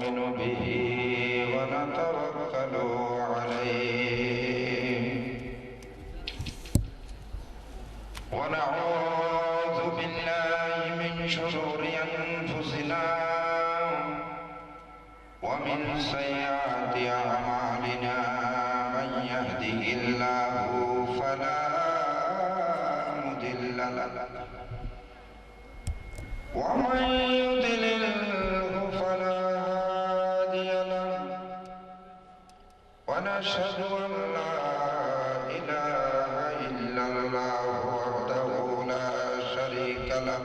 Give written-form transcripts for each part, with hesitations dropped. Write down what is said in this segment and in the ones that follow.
ونؤمن به ونتوكل عليه ونعوذ بالله من شرور أنفسنا ومن سيئات أعمالنا من يهده الله فلا مضل له ومن يضلله فلا هادي له ونشهد أن لا إله إلا الله وحده لا شريك له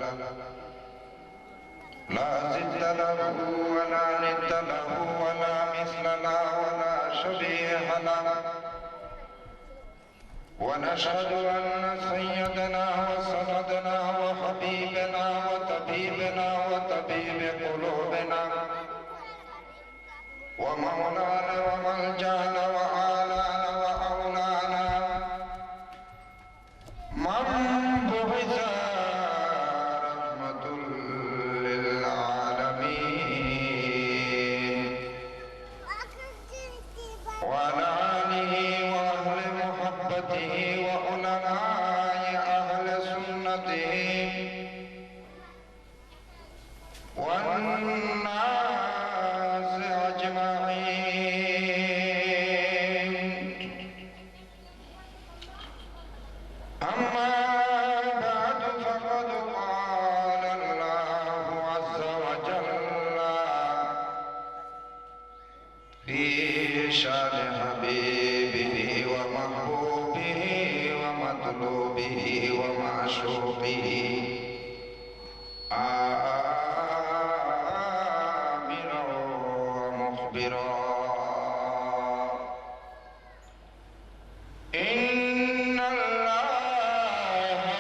لا ضد له ولا ند له ولا مثل له ولا شبيه له ونشهد أن سيدنا وسندنا وحبيبنا وطبيبنا وطبيب قلوبنا ومولانا وملجانا وآلانا وأولانا من بعث رحمة للعالمين وعلى آله وأهل محبته وعلماء أهل سنته والناس أجمعين أما بعد فقد قال الله عز وجل في شان حبيبه ومحبوبه ومطلوبه ومعشوقه آمرا ومخبرا إن الله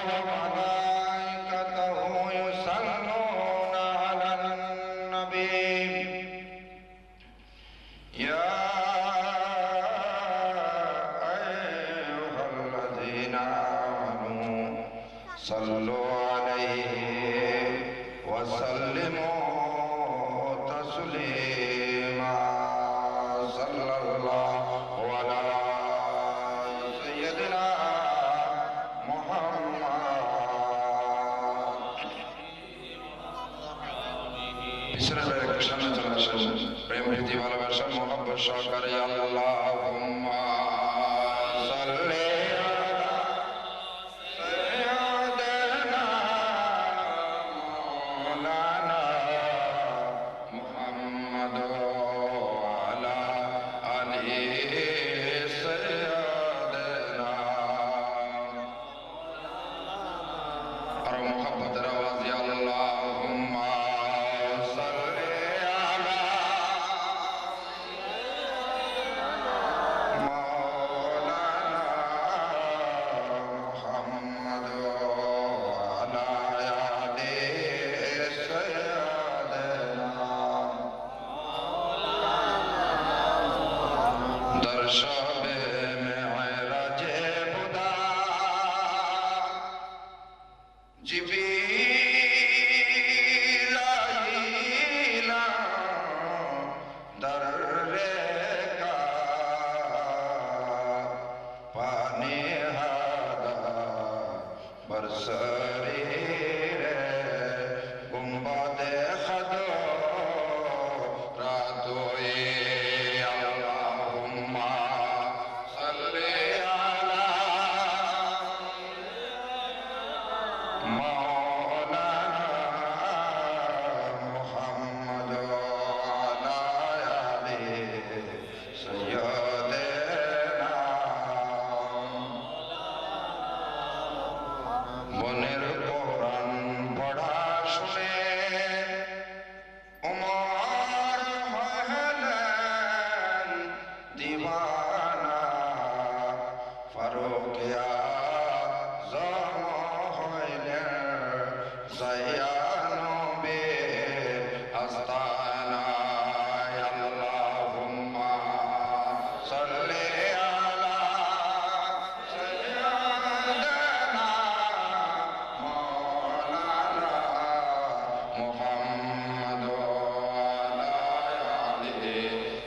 وملائكته يصلون على النبي يا أيها الذين آمنوا صلوا عليه وسلموا تسليما صلى الله على سيدنا محمد بسم الله الرحمن الرحيم প্রেম প্রীতি ভালোবাসা মোহাম্মত সহকারে আল্লাহুম্মা সাল্লি আলা সাইয়্যিদিনা মাওলানা মুহাম্মদ ওয়া আলা আলি সাইয়্যিদিনা আর মোহাম্মদের আওয়াজে আল্লাহুম্মা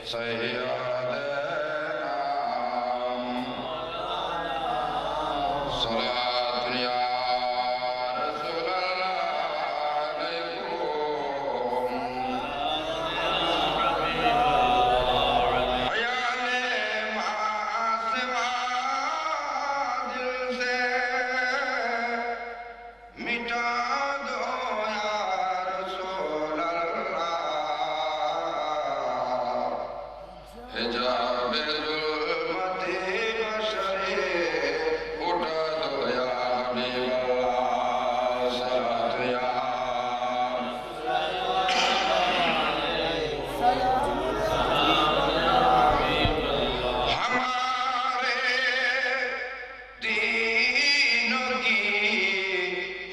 سيدنا صلاة يا رسول الله عليكم حيانے معاصمہ دل سے مٹا دو یا رسول اللہ حجاب ظلمت بشری اٹھا دو یا حبیب اللہ صلاۃ یا ہمارے دینوں کی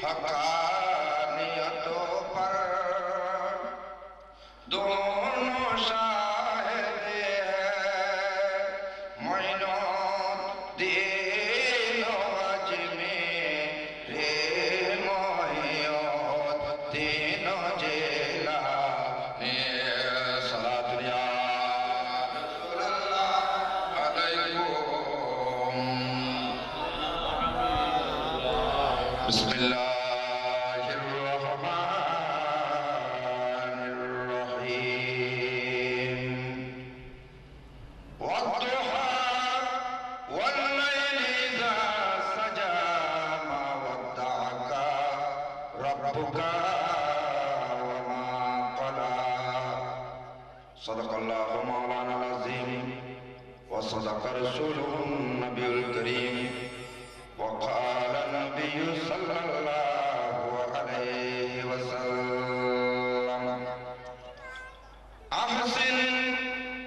حقانیتوں پر دونوں شاہد ہیں معینوں دین و اجمیر محیط دین و جیلانی صلاۃ یا رسول اللہ علیکم بسم اللہ الرحمن الرحیم والضحى والليل إذا سجى ما ودعك ربك وما قلى صدق الله مولانا العظيم وصدق رسوله النبي الكريم وقال النبي صلى الله عليه وسلم أحسن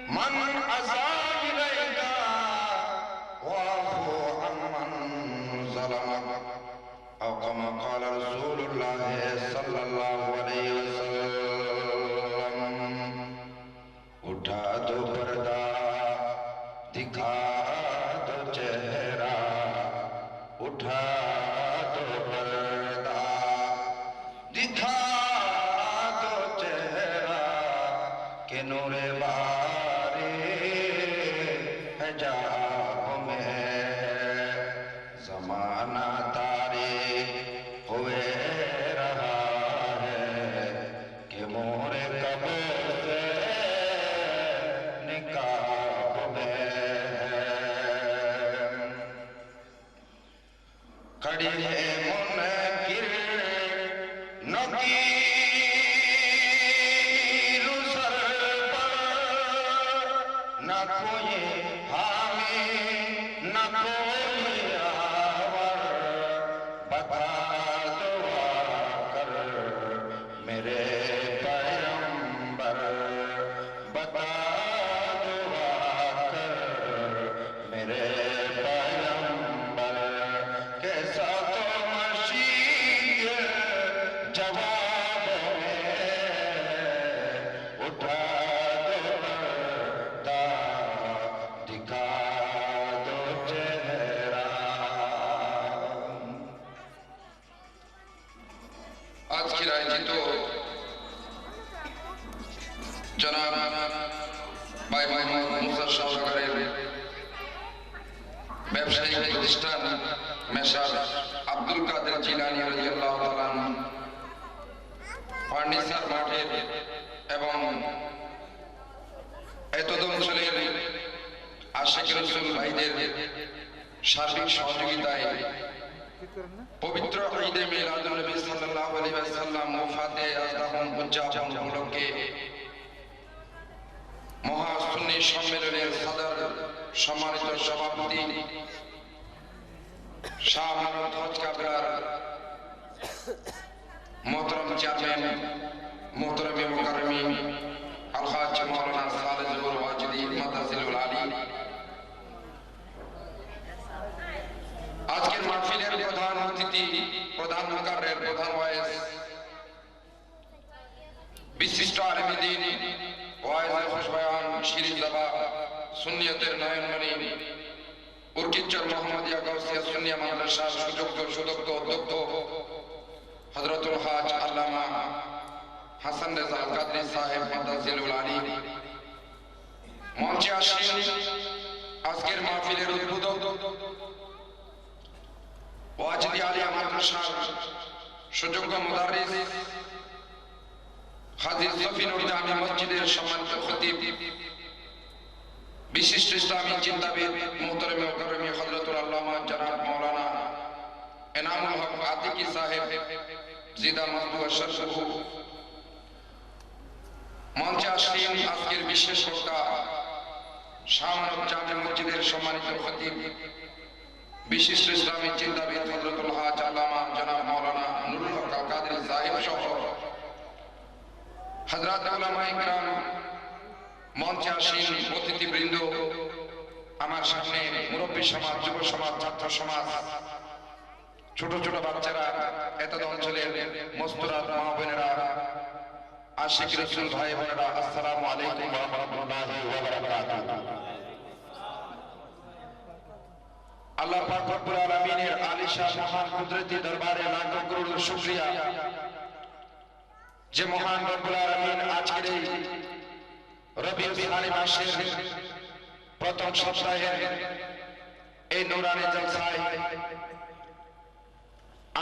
من أساء إليك واعف عمن ظلمك أو كما قال رسول الله صلى الله عليه وسلم उठा दो पर्दा दिखा दो चेहरा उठा दो पर्दा दिखा दो चेहरा के नूरे बारे हिजाब में जमाना तारे हुए रहा है कि मोरे कब्र से निकाब में खड़ी है मुनकिर नकीर सर पर न कोई हामी न कोई आवर बता दो आकर मेरे पैगंबर बता दो आकर मेरे पैगंबर कैसा तो मशीह जवाब में उठा दो पर्दा दिखा दो चेहरा আজকের আয়োজিত জনাব ভাই মোহাম্মদ মুসা সরকারের ব্যবসায়িক প্রতিষ্ঠান মেসার আব্দুল কাদের জিলানী রাদিয়াল্লাহু তাআলা আনহু ফার্নিচার মার্কেট এবং এতদ অঞ্চলের আশিক রাসূল ভাইদের সার্বিক সহযোগিতায় পবিত্র ঈদে মিলাদুন নবী সাল্লাল্লাহু আলাইহি ওয়াসাল্লাম ওফাতে আজদাহম উদযাপন উপলক্ষে মহা সুন্নি সম্মেলনের সদর সম্মানিত সভাপতি শাহ মাহমুদ হজ কাবরার মোহতরম চেয়ারম্যান মোহতরম মুকাররমি আলহাজ মাওলানা সালেহ জুবুর ওয়াজিদি মাদাজিলুল আলী আজকের মাহফিলের প্রধান অতিথি প্রধান মুকাররর প্রধান ওয়াইজ বিশিষ্ট আলেম দ্বীন ওয়াইজ খুশবয়ান শিরিন জাবা সুন্নিয়তের নয়নমণি উর্কিচর মোহাম্মদিয়া গাউসিয়া সুন্নিয়া মাদ্রাসার সুযোগ্য অধ্যক্ষ হযরতুল হাজ আল্লামা হাসান রেজা কাদরি সাহেব মাদাজিলুল আলী মঞ্চে আসেন আজকের মাহফিলের উদ্বোধক ওয়াজিদি আলিয়া মাদ্রাসার সুযোগ্য মুদাররিস হাজী সফিনুর জামি মসজিদের সম্মানিত খতিব, বিশিষ্ট ইসলামী চিন্তাবিদ মুহতারাম মুকাররম হযরতুল আল্লামা জনাব মাওলানা এনামুল হক আতিকি সাহেব জিদা মাসদু আশরাফু। মঞ্চে আসেন আজকের বিশেষ বক্তা শাহমানব জামি মসজিদের সম্মানিত খতিব, বিশিষ্ট ইসলামী চিন্তাবিদ হযরতুল হাজ আল্লামা জনাব মাওলানা নুরুল হক আল কাদেরী সাহেব সহ হযরত উলামায়ে কিরাম। মঞ্চে আসেন অতিথিবৃন্দ, আমার সামনে মুরব্বী সমাজ, যুব সমাজ, ছাত্র সমাজ, ছোট ছোট বাচ্চারা, এতদ অঞ্চলের মস্তুরাত মা বোনেরা, আশিক রাসূল ভাই বোনেরা, আসসালামু আলাইকুম ওয়া রাহমাতুল্লাহি ওয়া বারাকাতুহু। আল্লাহ পাক রব্বুল আলামিনের আলিশান মহান কুদরতি দরবারে লাখো করোড় শুকরিয়া যে মহান রব্বুল আলামিন আজকের এই রবিউল সানি মাসের প্রথম সপ্তাহের এই নূরানী জলসায়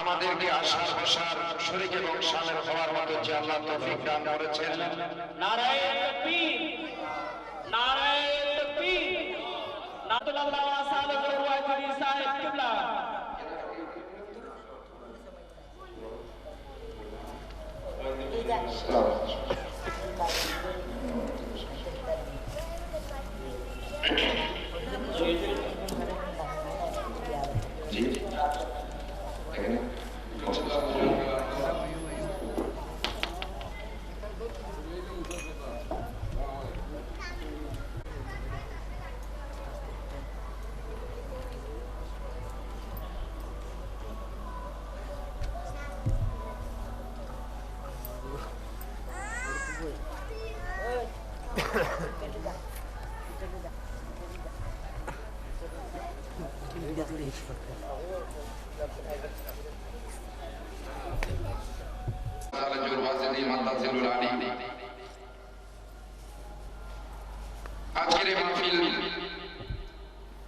আমাদেরকে আশার বসার শরীক এবং শামিল হওয়ার মতো যে আল্লাহ তৌফিক দান করেছেন। নারায়ে তাকবীর, নারায়ে তাকবীর, নাদুল্লাহ সাহেব ওয়াজিদি সাহেব কিবলা। আজকের এই মাহফিল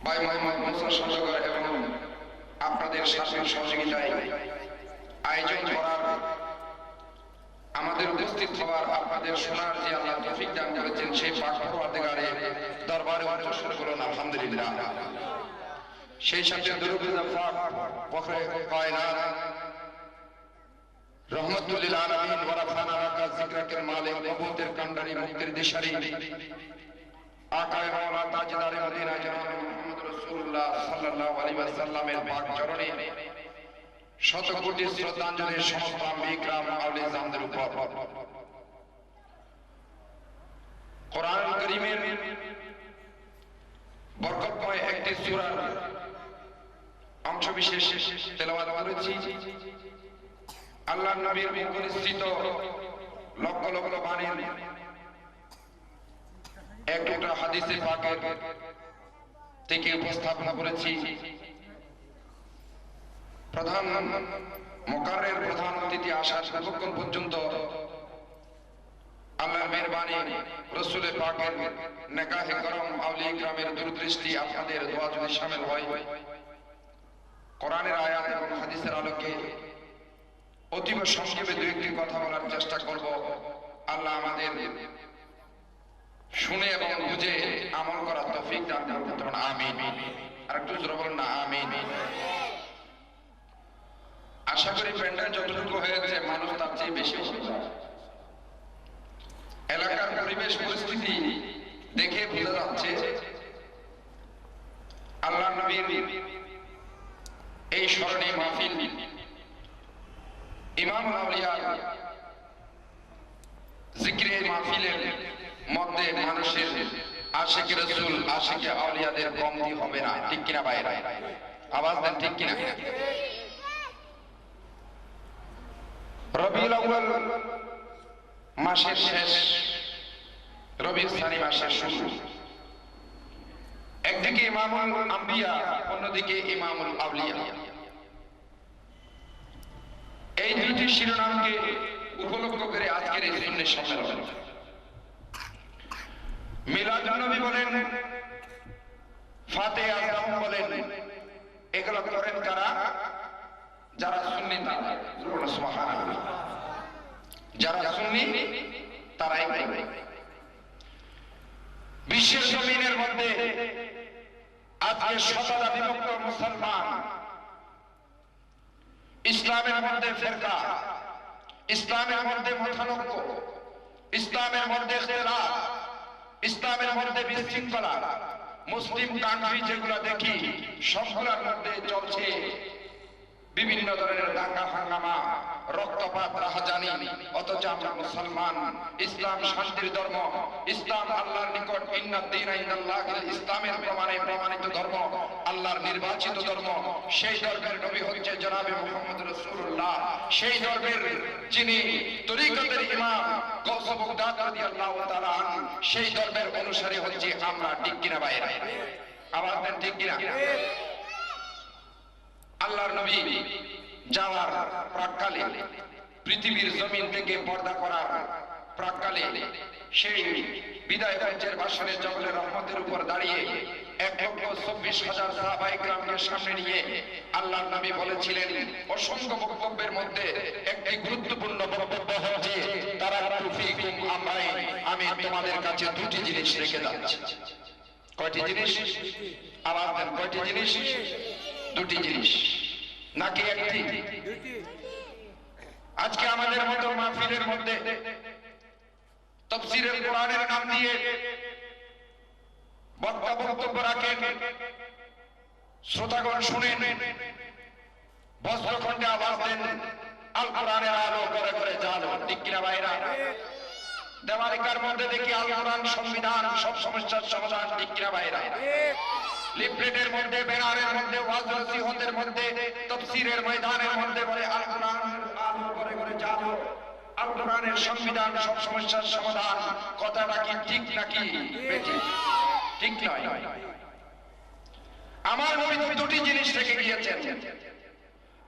ভাই মোহাম্মদ মুসা সওদাগর এবং আপনাদের সার্বিক সহযোগিতায় আয়োজন করার, আমাদের উপস্থিত হওয়ার, আপনাদের শোনার যে আল্লাহ তৌফিক দান করেছেন সেই পাক পরওয়ারদিগারে দরবারে উচ্চস্বরে বলুন আলহামদুলিল্লাহ। সেই সাথে দুরূদ পাক ফখরে কায়নাত রহমাতুল লিল আলামিন ওয়া রাফানা লাকা যিকরাকাল মালিক নবুয়তের কান্ডারি মুক্তির দিশারি আকায়ে মাওলা তাজদারে মদিনা জনাব মুহাম্মদ রাসূলুল্লাহ সাল্লাল্লাহু আলাইহি ওয়াসাল্লামের পাক চরণে শত কোটি শ্রদ্ধাঞ্জলি সমস্ত আম্বিয়া কিরাম আউলিয়া জামদের উপর। কোরআনুল কারীমের বরকতময় একটি সূরার অংশ বিশেষ তেলাওয়াত করেছি। আল্লাহর নবীর মুখ নিঃসৃত লক্ষ লক্ষ বাণীর এক টুকরা হাদিসে পাকের থেকে উপস্থাপনা করেছি। প্রধান মুকাররের প্রধান অতিথি আসার ততক্ষণ পর্যন্ত আল্লাহর মেহেরবানি, রাসূলের পাকের নেকাহে করম, আউলিয়া কিরামের দূরদৃষ্টি, আপনাদের দোয়া যদি শামিল হয়, কোরআনের আয়াত এবং হাদিসের আলোকে অতীব সংক্ষেপে দুই একটি কথা বলার চেষ্টা করব। আল্লাহ আমাদের শুনে এবং বুঝে আমল করার তৌফিক দান করুন, আমিন। আর একটু জোরে বলুন না আমিন। আশা করি প্যান্ডেল যতটুকু হয়েছে মানুষ তার চেয়ে বেশি হবে। এলাকার পরিবেশ পরিস্থিতি দেখে বোঝা যাচ্ছে আল্লাহর নবীর এই স্মরণীয় মাহফিল ইমামুল আউলিয়া জিকিরে মাহফিলের মধ্যে মানুষের আশিক রাসূল, আশিক আউলিয়াদের কমতি হবে না, ঠিক কিনা ভাইরা? আওয়াজ দেন ঠিক কিনা? রবিউল আউয়াল মাসের শেষ, রবিউল সানি মাসের শুরু। একদিকে ইমামুল আম্বিয়া, অন্যদিকে ইমামুল আউলিয়া। এই দুইটি শিরোনামকে উপলক্ষ করে আজকের এই সুন্নি সম্মেলন। মিলাদুন নবী বলেন, ফাতিহা আজম বলেন, এগুলো করেন কারা? যারা সুন্নি তারা। সুবহানাল্লাহ। যারা সুন্নি তারাই করে। বিশ্বের জমিনের মধ্যে আজকে শতটা বিভক্ত মুসলমান, ইসলামের মধ্যে ফিরকা, ইসলামের মধ্যে মতানৈক্য, ইসলামের মধ্যে ইখতিলাফ, ইসলামের মধ্যে বিশৃঙ্খলা, মুসলিম কান্ট্রি যেগুলো দেখি সবগুলোর মধ্যে চলছে বিভিন্ন ধরনের দাঙ্গা হাঙ্গামা, রক্তপাত, রাহাজানি। অথচ আমরা মুসলমান, ইসলাম শান্তির ধর্ম, ইসলাম আল্লাহর নিকট ইন্নাদ-দীনা ইনদাল্লাহিল ইসলামের প্রমাণে প্রমাণিত ধর্ম, আল্লাহর নির্বাচিত ধর্ম। সেই ধর্মের নবী হচ্ছে জনাবে মুহাম্মদ রাসূলুল্লাহ। সেই ধর্মের যিনি তরিকতের ইমাম গাউস বাগদাদ রাদিয়াল্লাহু তাআলা আনহু, সেই ধর্মের অনুসারী হচ্ছে আমরা। ঠিক কিনা ভাইরা? আবার দেন ঠিক কিনা? আল্লাহর নবী যাওয়ার প্রাক্কালে, পৃথিবীর জমিন থেকে পর্দা করার প্রাক্কালে, সেই বিদায় হজ্জের ভাষণে জবলে রহমতের উপর দাঁড়িয়ে 1,24,000 সাহাবায়ে কেরামকে সামনে নিয়ে আল্লাহর নবী বলেছিলেন, অসংখ্য বক্তব্যের মধ্যে একটি গুরুত্বপূর্ণ বক্তব্য হচ্ছে, তারাকতু ফীকুম আমরাইন, আমি তোমাদের কাছে দুটি জিনিস রেখে যাচ্ছি। কয়টি জিনিস? আবার দেন, কয়টি জিনিস? দুটি জিনিস নাকি একটি? আজকে আমাদের মতো মাহফিলের মধ্যে তাফসীরের কোরআনের নাম দিয়ে বক্তা বক্তব্য রাখেন, শ্রোতাগণ শুনেন, বজ্রখণ্ডে আওয়াজ দেন, আল কোরআনের আলো করে করে জালো। ঠিক কিনা ভাইরা? দেওয়ালিকার মধ্যে দেখি আল কোরআন সংবিধান, সব সমস্যার সমাধান। ঠিক কিনা ভাইরা? লিফলেটের মধ্যে, ব্যানারের মধ্যে, ওয়াজ নসিহতের মধ্যে, তাফসীরের ময়দানের মধ্যে বলে আল কোরআনের আলো করে করে জালো, আল কোরআনের সংবিধান, সব সমস্যার সমাধান। কথাটা কি ঠিক নাকি বেঠিক? ঠিক নয়। আমার নবী তো দুটি জিনিস রেখে গিয়েছেন।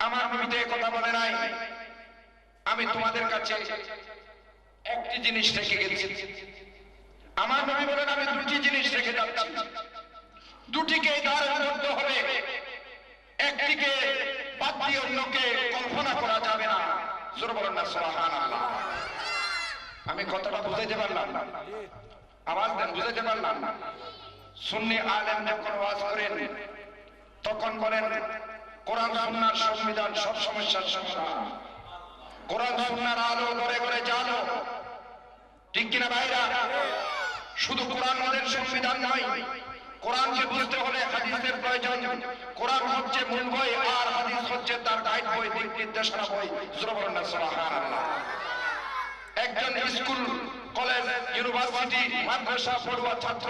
আমার নবী তো কথা বলে নাই আমি তোমাদের কাছে একটি জিনিস রেখে গেছি। আমার নবী বলেন, আমি দুটি জিনিস রেখে যাচ্ছি। দুটিকে ধারণ করতে হবে, একটিকে বাদ দিয়ে অন্যকে কল্পনা করা যাবে না। জোরে বলেন না সুবহানাল্লাহ। আমি কথাটা বুঝাইতে পারলাম না? আওয়াজ দেন, বুঝাইতে পারলাম না? সুন্নি আলেম যখন ওয়াজ করেন তখন বলেন, কোরআন সুন্নাহর সংবিধান, সব সমস্যার সমাধান। কোরআন সুন্নাহর আলো করে করে জানো। ঠিক কিনা ভাইরা? শুধু কোরআন আমাদের সংবিধান নয়, কোরআনকে বুঝতে হলে হাদিসের প্রয়োজন। কোরআন হচ্ছে মূল বই, আর হাদিস হচ্ছে তার গাইড বই, দিক নির্দেশনা বই। জোরে বলেন না সুবহানাল্লাহ। একজন স্কুল, কলেজ, ইউনিভার্সিটি, মাদ্রাসা পড়ুয়া ছাত্র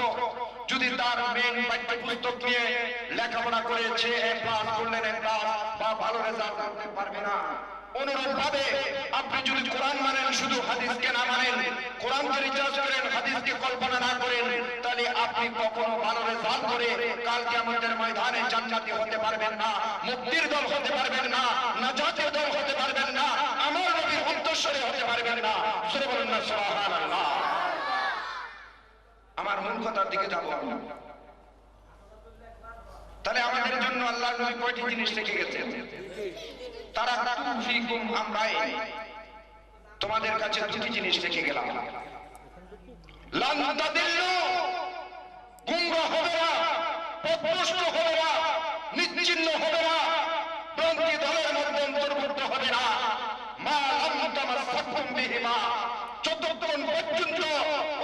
যদি তার মেইন পাঠ্যপুস্তক নিয়ে লেখাপড়া করেছে, ক্লাস করলেন, ক্লাস বা ভালো রেজাল্ট করতে পারবে না। অনুরূপ ভাবে আপনি যদি কোরআন মানেন, শুধু হাদিসকে না মানেন, কোরআনকে রিসার্চ করেন, হাদিসকে কল্পনা না করেন, তাহলে আপনি কখনো ভালো রেজাল্ট করে কাল কিয়ামতের ময়দানে জান্নাতি হতে পারবেন না, মুক্তির দল হতে পারবেন না, নাজাতের দল হতে পারবেন না, আমার নবীর উদ্দেশ্যে হতে পারবেন না। জোরে বলেন না সুবহানাল্লাহ। আমার মূল কথার দিকে যাব। তাহলে আমাদের জন্য আল্লাহর নবী কয়টি জিনিস রেখে গেছেন? তারাকতু ফীকুম আমরাইন, তোমাদের কাছে দুটি জিনিস রেখে গেলাম। লান তাদিল্লু, গুমরাহ হবে না, পথভ্রষ্ট হবে না, নিশ্চিহ্ন হবে না, ভ্রান্তি দলের মধ্যে অন্তর্ভুক্ত হবে না। মা লাম তামাসসাকুম বিহিমা, যতক্ষণ পর্যন্ত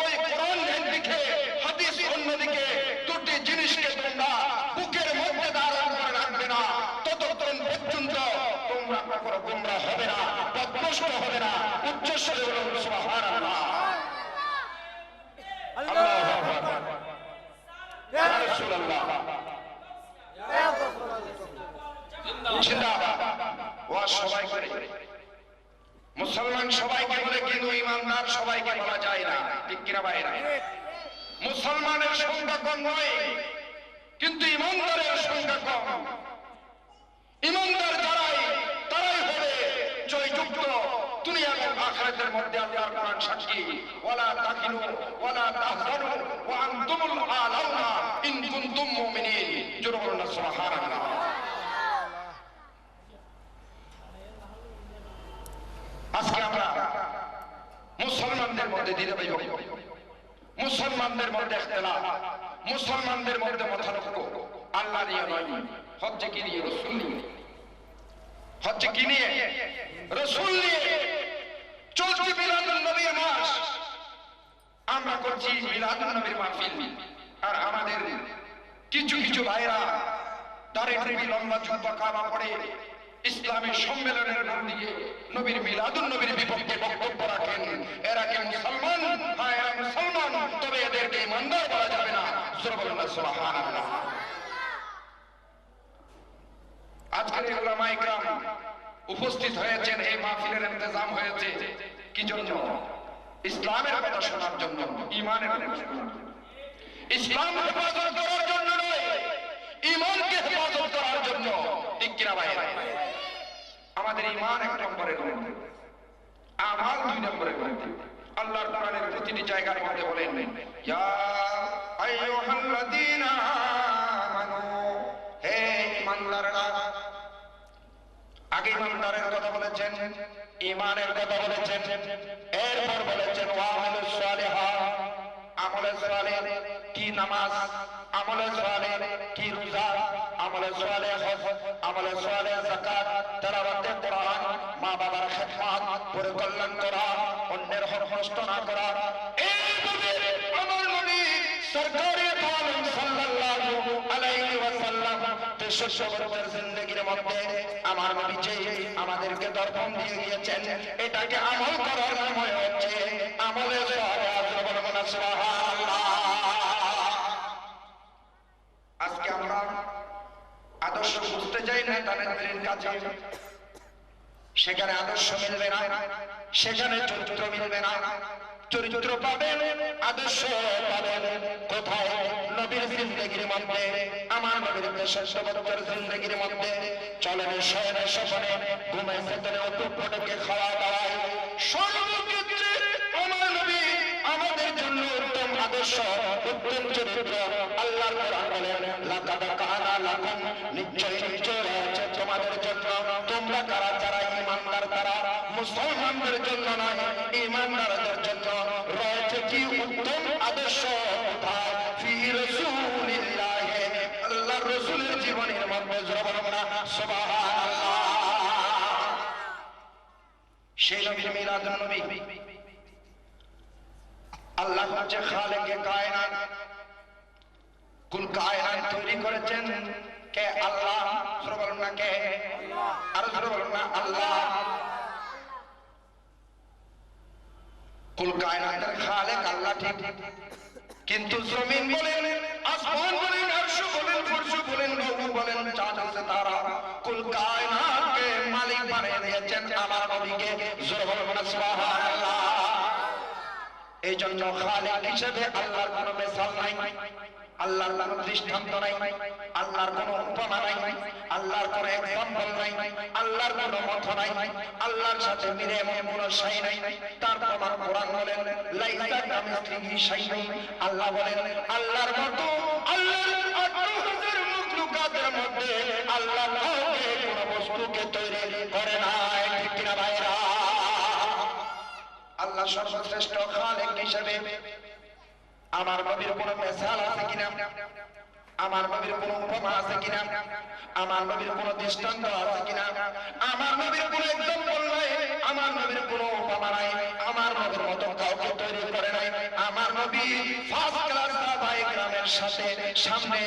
ওই কোরআন একদিকে, হাদিস অন্যদিকে, দুটি জিনিসকে তোমরা বুকের মধ্যে ধারণ করে রাখবে না, ততক্ষণ পর্যন্ত তোমরা কখনো গুমরাহ হবে না, পথভ্রষ্ট হবে না। উচ্চস্বরে বলুন সুবহানাল্লাহ। আল্লাহু আকবার। ইয়া রাসূলুল্লাহ, জিন্দাবাদ। ওয়াজ সবাই করে, মুসলমান সবাইকে বলে, কিন্তু ইমানদার সবাইকে বলা যায় না। ঠিক কিনা ভাইরা? মুসলমানের সংখ্যা কম নয়, কিন্তু ইমানদারের সংখ্যা কম। ইমানদার যারাই, তারাই হবে জয়যুক্ত, দুনিয়া এবং আখিরাতের মধ্যে আল্লাহর কোরআন সাক্ষী, ওয়ালা তাহিনু ওয়ালা তাহজানু ওয়া আনতুমুল আলাউনা ইন কুনতুম মুমিনিন। জোরে বলুন না সুবহানাল্লাহ। আজকে আমরা মুসলমানদের মধ্যে দ্বিধাবিভক্তি, মুসলমানদের মধ্যে ইখতিলাফ, মুসলমানদের মধ্যে মতানৈক্য। আল্লাহ নিয়ে নয়, হচ্ছে কি নিয়ে? রাসূল নিয়ে। হচ্ছে কি নিয়ে? রাসূল নিয়ে। চলছে মিলাদুন নবীর মাস, আমরা করছি মিলাদুন নবীর মাহফিল। আর আমাদের কিছু কিছু ভাইরা দাড়ি টুপি লম্বা জুব্বা কাবা পরে ইসলামের সম্মেলনের নাম দিয়ে নবীর মিলাদুন নবীর বিপক্ষে বক্তব্য রাখেন। এরা কি মুসলমান? হ্যাঁ, এরা মুসলমান, তবে এদেরকে ইমানদার বলা যাবে না। জোরে বলুন না সুবহানাল্লাহ। আজকের উলামায়ে কেরাম উপস্থিত হয়েছেন, এই মাহফিলের ইন্তজাম হয়েছে কি জন্য? ইসলামের কথা শোনার জন্য, ঈমানের কথা শোনার জন্য। ইসলাম হেফাজত করার জন্য নয়, ঈমানকে হেফাজত করার জন্য। ঠিক কিনা ভাই? আমাদের ঈমান এক নম্বরের মধ্যে, আমাল দুই নম্বরের মধ্যে। আল্লাহর কোরআনের প্রতিটি জায়গার মধ্যে বলেন, ইয়া আইয়ুহাল্লাযীনা আমানু, হে ঈমানদাররা। আগে ঈমানদারের কথা বলেছেন, ঈমানের কথা বলেছেন, এরপর বলেছেন ওয়া আমিলুস সালিহাত, আমলে সালেহ কি নামাজ, আমলে সালেহ কি রোজা, আমলে সালেহ হজ, আমলে সালেহ যাকাত, তেলাওয়াতে কোরআন, মা বাবার খেদমত, পরিকল্যাণ করা, অন্যের হক নষ্ট না করা। এইভাবে আমার নবী সরকারে দু আলম সাল্লাল্লাহু আলাইহি ওয়াসাল্লাম 63 বছরের জিন্দেগির মধ্যে আমার নবী যে আমাদেরকে দর্পণ দিয়ে গিয়েছেন, এটাকে আমল করার সময় হচ্ছে আমলে সালেহ। আজকে আমরা আদর্শ বুঝতে যাই না তাদের কাছে, সেখানে আদর্শ মিলবে না, সেখানে চরিত্র মিলবে না। চরিত্র পাবেন, আদর্শ পাবেন কোথায়? নবীর জিন্দেগির মধ্যে, আমার নবীর 63 বছরের জিন্দেগির মধ্যে। চলেন শয়নে স্বপনে, ঘুমে চেতনে, অটুটকে খাওয়া দাওয়ায়, সর্বক্ষেত্রে আমার নবী আমাদের জন্য উত্তম আদর্শ, উত্তম চরিত্র। আল্লাহর কোরআন বলেন, লাকাদ কানা লাকুম, নিশ্চয় নিশ্চয় রয়েছে তোমাদের জন্য। তোমরা কারা? যারা ঈমানদার, তারা। মুসলমানদের জন্য নয়, ঈমানদারদের জন্য রয়েছে কি উত্তম আদর্শ? কোথায়? ফি রাসূলিল্লাহ, আল্লাহর রাসূলের জীবনের মধ্যে। জোরে বলুন না সুবহানাল্লাহ। সেই নবীর মিলাদুন নবী। আল্লাহ হচ্ছে খালেকে কায়নাত, কুল কায়নাত তৈরি করেছেন কে? আল্লাহ। জোরে বলুন না কে? আর জোরে বলুন না আল্লাহ। কুল কায়নাতের খালেক আল্লাহ, ঠিক, কিন্তু জমিন বলেন, আসমান বলেন, আরশ বলেন, কুরসি বলেন, লৌহ বলেন, চাঁদ আছে তারা, কুল কায়নাতকে মালিক বানিয়ে দিয়েছেন আমার নবীকে। জোরে বলুন না সুবহানাল্লাহ। এই জন্য খালেক হিসেবে আল্লাহর কোনো মিসাল নাই, আল্লাহর কোনো দৃষ্টান্ত নাই, আল্লাহর কোনো উপমা নাই, আল্লাহর কোনো এক্সাম্পল নাই, আল্লাহর কোনো মত নাই, আল্লাহর সাথে মিলে এমন কোনো শাই নাই। তার প্রমাণ কোরআন বলেন, লাইসা কামিসলিহি শাইউন। আল্লাহ বলেন, আল্লাহর মতো, আল্লাহর 18,000 মাখলুকাতের মধ্যে আল্লাহ কাউকে কোনো বস্তুকে তৈরি করে নাই। ঠিক কিনা ভাইরা? আল্লাহ সর্বশ্রেষ্ঠ খালেক হিসেবে আমার নবীর কোন মিসাল আছে কিনা? আমার নবীর কোন উপমা আছে কিনা? আমার নবীর কোন দৃষ্টান্ত আছে কিনা? আমার নবীর কোন এক্সাম্পল নাই, আমার নবীর কোন উপমা নাই, আমার নবীর মতো কাউকে তৈরি করে নাই। আমার নবী ফার্স্ট ক্লাস সাহাবায়ে কেরামের সাথে, সামনে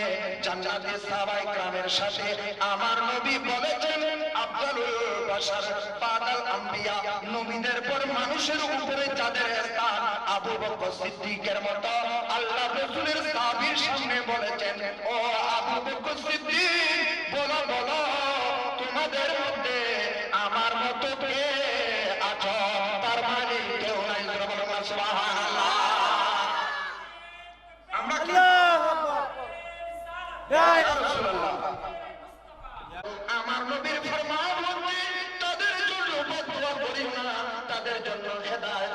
জান্নাতের সাহাবায়ে কেরামের সাথে আমার নবী বলেছেন, আফদালুল বাশার বাদাল আম্বিয়া, নবীদের পর মানুষের উপরে যাদের স্থান, আবু বকর সিদ্দিকের মতো। আল্লাহ রাসূলের সাহাবীর সামনে বলেছেন, ও আবু বকর সিদ্দিক, বলো বলো তোমাদের মধ্যে আমার মতো কে আছো? তার মানে কেউ নাই। সুবহানাল্লাহ। আমরা কি আমার নবীর ফরমান হচ্ছে তাদের জন্য বদদুয়া করি না, তাদের জন্য হেদায়েত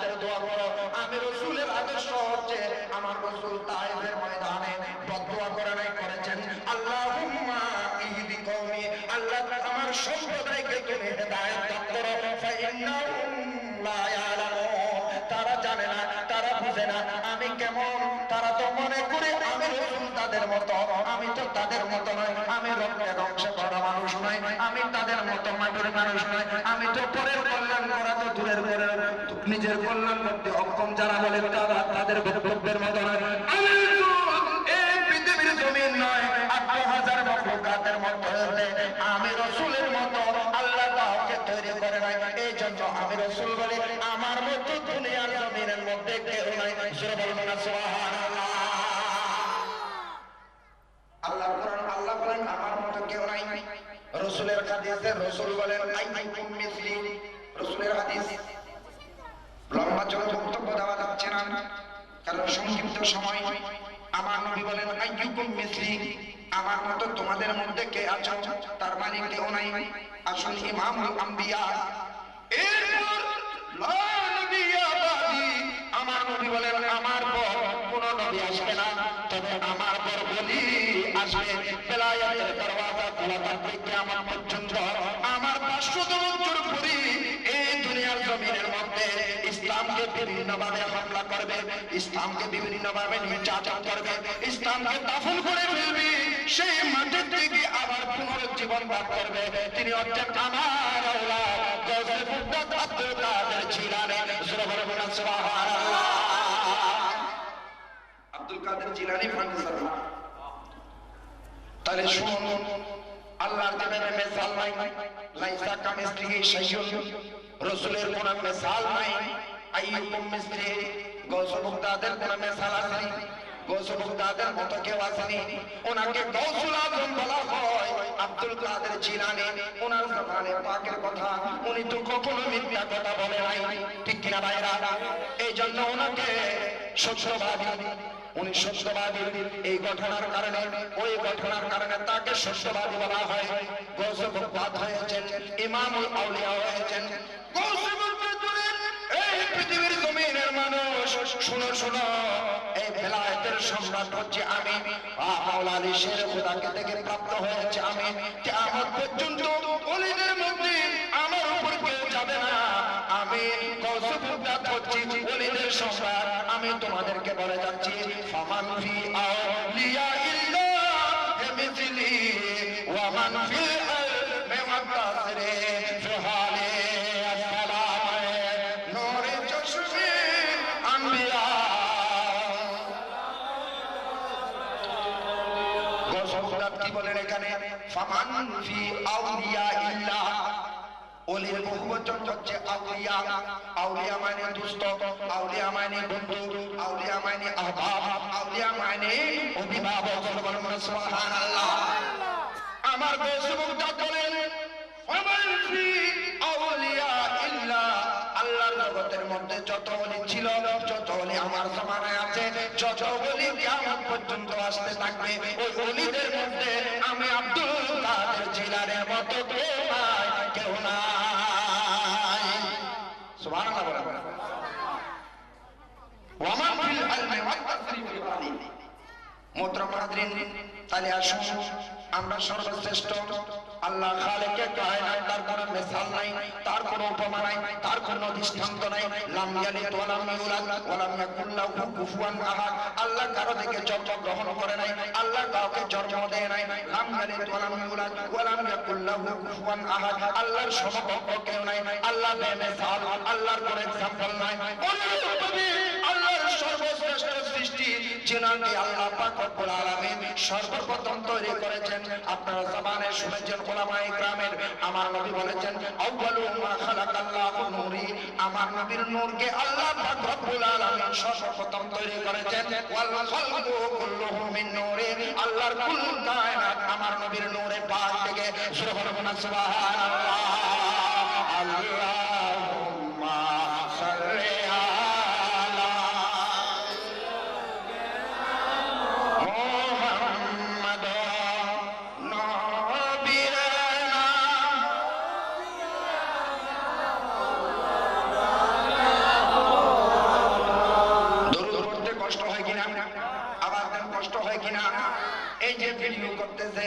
গায়ে দপ্তর ফাইন্নাহুম লা ইয়ালামুন, তারা জানে না, তারা বুঝে না আমি কেমন। তারা তো মনে করে আমি রাসূল তাদের মতো, আমি তো তাদের মতো নয়, আমি রক্তে রক্তে করা মানুষ নয়, আমি তাদের মতো মাটির মানুষ নয়, আমি তো পরের কল্যাণ করা তো দূরের করে নিজের কল্যাণ করতে অক্ষম যারা বলে তারা তাদের বক্তব্যের মতো নয়। আমি এই পৃথিবীর জমিন নয় ৮০০০ মাখলুকাতের মতো হতে আমি রাসূলের মতো আল্লাহ কাউকে তৈরি করে নাই। এই জন্য আমি রাসূল বলি আমার মতো দুনিয়ার জমিনের মধ্যে কেউ নাই। সুরে বলুন না সুবহানাল্লাহ। আল্লাহ কোরআন আল্লাহ বলেন আমার মতো কেউ নাই। রাসূলের হাদিসে রাসূল বলেন আইয়ুকুম মিসলি, রাসূলের হাদিস লম্বা চড়া বক্তব্য দেওয়া যাচ্ছে না কারণ সংক্ষিপ্ত সময়। আমার নবী বলেন আইয়ুকুম মিসলি, আমার মতো তোমাদের মধ্যে কে আছো? তার মানে কেউ নাই। আসুন ইমামুল আম্বিয়া, এরপর লা নবিয়্যা বাদি, আমার নবী বলেন আমার পর কোন নবী আসবে না, তবে আমার পর বলি আসবে। বেলায়েতের দরওয়াজা খোলা থাকবে কিয়ামত পর্যন্ত। আমার 500 বছর পরে এই দুনিয়ার জমিনের মধ্যে ইসলামকে বিভিন্নভাবে হামলা করবে, ইসলামকে বিভিন্নভাবে নির্যাতন করবে, ইসলামকে দাফন করে ফেলবে। সেই মাটির থেকে আবার পুনরুজ্জীবন লাভ করবে। তিনি হচ্ছেন আমার আওলাদ গাউসে মুর্তদ আব্দুল কাদের জিলানী। সুরে বলুন না সুবহানাল্লাহ। আব্দুল কাদের জিলানী ফান্ডাসাল্লাহ। তাহলে শুনুন, আল্লাহর যেভাবে মিসাল নাই, লাইসা কামিসলিহি শাইউন, রাসূলের কোন মিসাল নাই। আইয়ুকুম মিসলি, গাউসে মুর্তদের কোন মিসাল আছে? গাউসে মুর্তদের মতো কেউ আসেনি। ওনাকে গাউসুল আজম বলা হয়। আব্দুল কাদের জিলানী, ওনার জবানে পাকের কথা, উনি তো কখনো মিথ্যা কথা বলে নাই, ঠিক কিনা ভাইরা? এই জন্য ওনাকে সত্যবাদী, উনি সত্যবাদী। এই ঘটনার কারণে, ওই ঘটনার কারণে তাকে সত্যবাদী বলা হয়। গাউসে মুর্তদ হয়েছেন, ইমামুল আউলিয়া হয়েছেন। গাউসে মুর্তদের এই পৃথিবীর জমিনের মানুষ শুনো শুনো, এই বেলায়েতের সম্রাট হচ্ছে আমি। মাওলা আলী শের খোদাকে থেকে প্রাপ্ত হয়েছে আমি। কিয়ামত পর্যন্ত ওলিদের মধ্যে আমার উপর কেউ যাবে না। আমি গাউসে মুর্তদ হচ্ছি ওলিদের সম্রাট। আমি তোমাদেরকে বলে যাচ্ছি ফামান ফি আউলিয়া ইল্লাহ মিসলি ওয়া মান ফি ইলমি ওয়া তাসরি ফি হালি আসসালাম নূরে চশমে আম্বিয়া। গাউসে মুর্তদ কি বলেন এখানে? ফামান ফি আউলিয়া ইল্লাহ, ওলির বহুবচন হচ্ছে আউলিয়া। আউলিয়া মানে দুষ্ট, আউলিয়া মানে বন্ধু, আউলিয়া মানে আহবাব, আউলিয়া মানে অভিভাবক। বলুন সুবহানাল্লাহ। আমার গাউসে মুর্তদ বলেন ফামান ফি আউলিয়া ইল্লাহ, আল্লাহর জগতের মধ্যে যত ওলি ছিল, যত ওলি আমার জামানায় আছে, যত ওলি কিয়ামত পর্যন্ত আসতে থাকবে, ওই ওলিদের মধ্যে আমি আব্দুল কাদের জিলানীর মতো কেউ নাই, কেউ নাই। সুবহানাল্লাহ বলেন। ওয়া মান ফিল ইলমি ওয়া তাসরি ফি হালি। মোহতারাম হাজরিন, তাহলে আসুন আমরা সর্বশ্রেষ্ঠ আল্লাহ খালেকে কায়নাত, তার কোনো মিসাল নাই, তার কোনো উপমা নাই, তার কোনো দৃষ্টান্ত নাই। লাম ইয়ালিদ ওয়া লাম ইউলাদ ওয়া লাম ইয়াকুল লাহু কুফুয়ান আহাদ। আল্লাহ কারো থেকে জন্ম গ্রহণ করে নাই, আল্লাহ কাউকে জন্ম দেয় নাই। লাম ইয়ালিদ ওয়া লাম ইউলাদ ওয়া লাম ইয়াকুল লাহু কুফুয়ান আহাদ। আল্লাহর সমকক্ষ কেউ নাই, আল্লাহ বেমিসাল, আল্লাহর কোনো এক্সাম্পল নাই। অনুরূপভাবে আল্লাহর সর্বশ্রেষ্ঠ সৃষ্টি যিনাকে আল্লাহ পাক রব্বুল আলামিন সর্বপ্রথম তৈরি করেছেন, আপনারা জবানে শুনেছেন উলামায়ে কেরামের। আমার নবী বলেছেন আউয়ালু মা খালাকাল্লাহু নূরি, আমার নবীর নূরকে আল্লাহ পাক রব্বুল আলামিন সর্বপ্রথম তৈরি করেছেন। ওয়াল খালকু কুল্লুহু মিন নূরি, আল্লাহর কুল কায়নাত আমার নবীর নূরে পাক থেকে। সুবহানাল্লাহ সুবহানাল্লাহ। আল্লাহুম্মা সাল্লি এই যে ভিডিও করতেছে,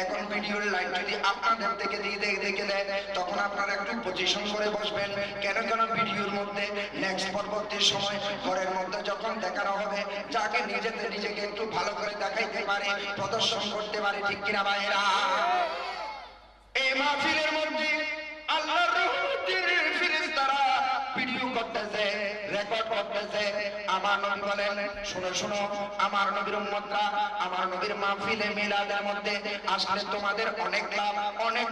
এখন ভিডিওর লাইন যদি আপনাদের থেকে দেখে দেয়, তখন আপনারা একটু পজিশন করে বসবেন। কেন ভিডিওর মধ্যে নেক্সট পরবর্তী সময় ঘরের মধ্যে যখন দেখানো হবে, যাকে নিজেকে একটু ভালো করে দেখাইতে পারে, প্রদর্শন করতে পারে, ঠিক কিনা ভাইরা? এই মাহফিলের মধ্যে আল্লাহর রহমতের ফেরেশতারা ভিডিও করতেছে, রেকর্ড করতেছে। আমার নবী বলেন, শোনো আমার নবীর উম্মতরা, আমার নবীর মাহফিলে মিলাদের মধ্যে আসলে তোমাদের অনেক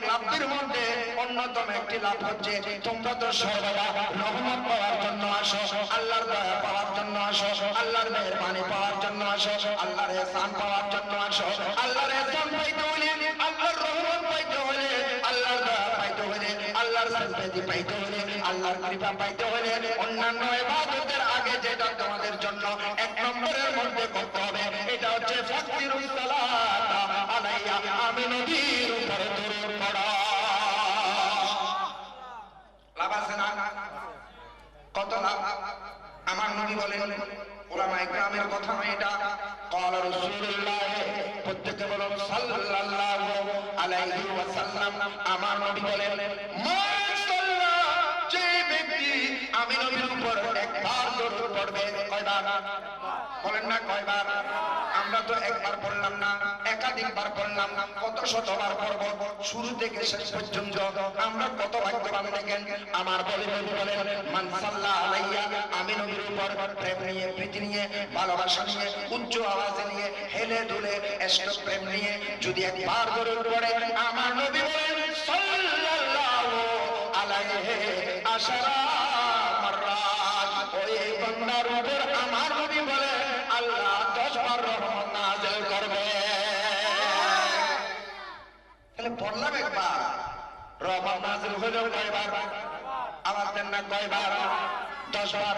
লাভের মধ্যে অন্যতম একটি লাভ হচ্ছে, তোমরা তো সর্বদা রহমত পাওয়ার জন্য আসো, আল্লাহর দয়া পাওয়ার জন্য আসো, আল্লাহর মেহেরবানি পাওয়ার জন্য আসো, আল্লাহর ইহসান পাওয়ার জন্য আসো। আল্লাহর ইহসান পাইতে হলে, আল্লাহর রহমত পাইতে হলে, আল্লাহর দয়া পাইতে হলে, আল্লাহর শান্তি পাইতে হলে, আল্লাহর কৃপা পাইতে হলে, অন্যান্য ইবাদতের আগে যেটা তোমাদের জন্য এক নম্বরের মধ্যে করতে হবে, এটা হচ্ছে ফাকতিরুস সালাতা আলাইয়া, আমি নবীর উপর দরুদ পড়া। লাভ আছে না? কত লাভ? আমার নবী বলেন, উলামায়ে কেরামের কথা নয় এটা, ক্বালা রাসূলুল্লাহ, প্রত্যেকে বলেন সাল্লাল্লাহু আলাইহি ওয়াসাল্লাম। আমার নবী বলেন, মান সাল্লা, যে ব্যক্তি আমি নবীর উপর একবার দরুদ পড়বে, কয়বার? বলেন না কয়বার? আমরা তো একবার পড়লাম না, একাধিকবার পড়লাম, কত শতবার পড়ব, শুরু থেকে শেষ পর্যন্ত আমরা কত ভাগ্যবান দেখেন। আমার বলেন, মান সাল্লা আলাইয়া, আমি নবীর উপর প্রেম নিয়ে, প্রীতি নিয়ে, ভালোবাসা নিয়ে, উচ্চ আওয়াজে নিয়ে, হেলে দুলে এসব প্রেম নিয়ে যদি একবার দরুদ পড়ে, আমার নবী বলেন সাল্লাল্লাহু আলাইহি আশারা মাররাত, ওই বান্দার উপর আমার নবী বলে আল্লাহ 10 বার রহমত নাযিল করবে। তাহলে পড়লাম একবার, রহমত নাযিল হলো কয়বার? আওয়াজ দেন না, কয়বার? 10 বার।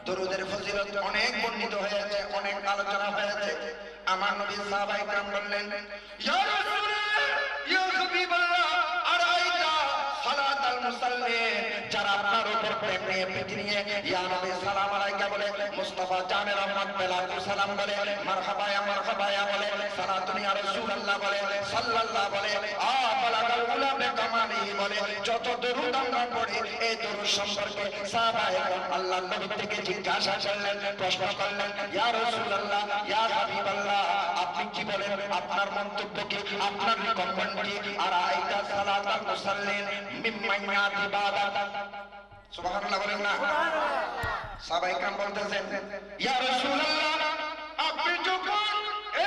দরুদের ফজিলত অনেক বর্ণিত হয়েছে, অনেক আলোচনা হয়েছে। আমার নবী সাহাবায়ে কেরাম বললেন, ইয়া রাসূলুল্লাহ, ইয়া হাবিবাল্লাহ, আরাইতা সালাতাল মুসাল্লিন, যারা আপনার উপর প্রেম নিয়ে, প্রীতি নিয়ে ইয়া নবী সালাম আলাইকা বলে, মুস্তাফা জানে রহমত বেলাল সালাম বলে, মারহাবা ইয়া বলে, সালাতুন ইয়া রাসূলুল্লাহ বলে, সাল্লাল্লাহু বলে, আবালাগাল উলা বেকামালি বলে, যত দরুদ আমরা পড়ি, এই দরুদ সম্পর্কে সাহাবায়ে কেরাম আল্লাহর নবী থেকে জিজ্ঞাসা করলেন, প্রশ্ন করলেন, ইয়া রাসূলুল্লাহ, ইয়া হাবিবাল্লাহ, আপনি কি বলেন, আপনার মন্তব্য কি, আপনার রিকমেন্ড কি? আরাইতা সালাতাল মুসাল্লিন মিম্মান ইয়াতি বাদাত, সুবহানাল্লাহ বলেন না? সাহাবায়ে কেরাম বলতেছেন, ইয়া রাসূলুল্লাহ, আপনি যখন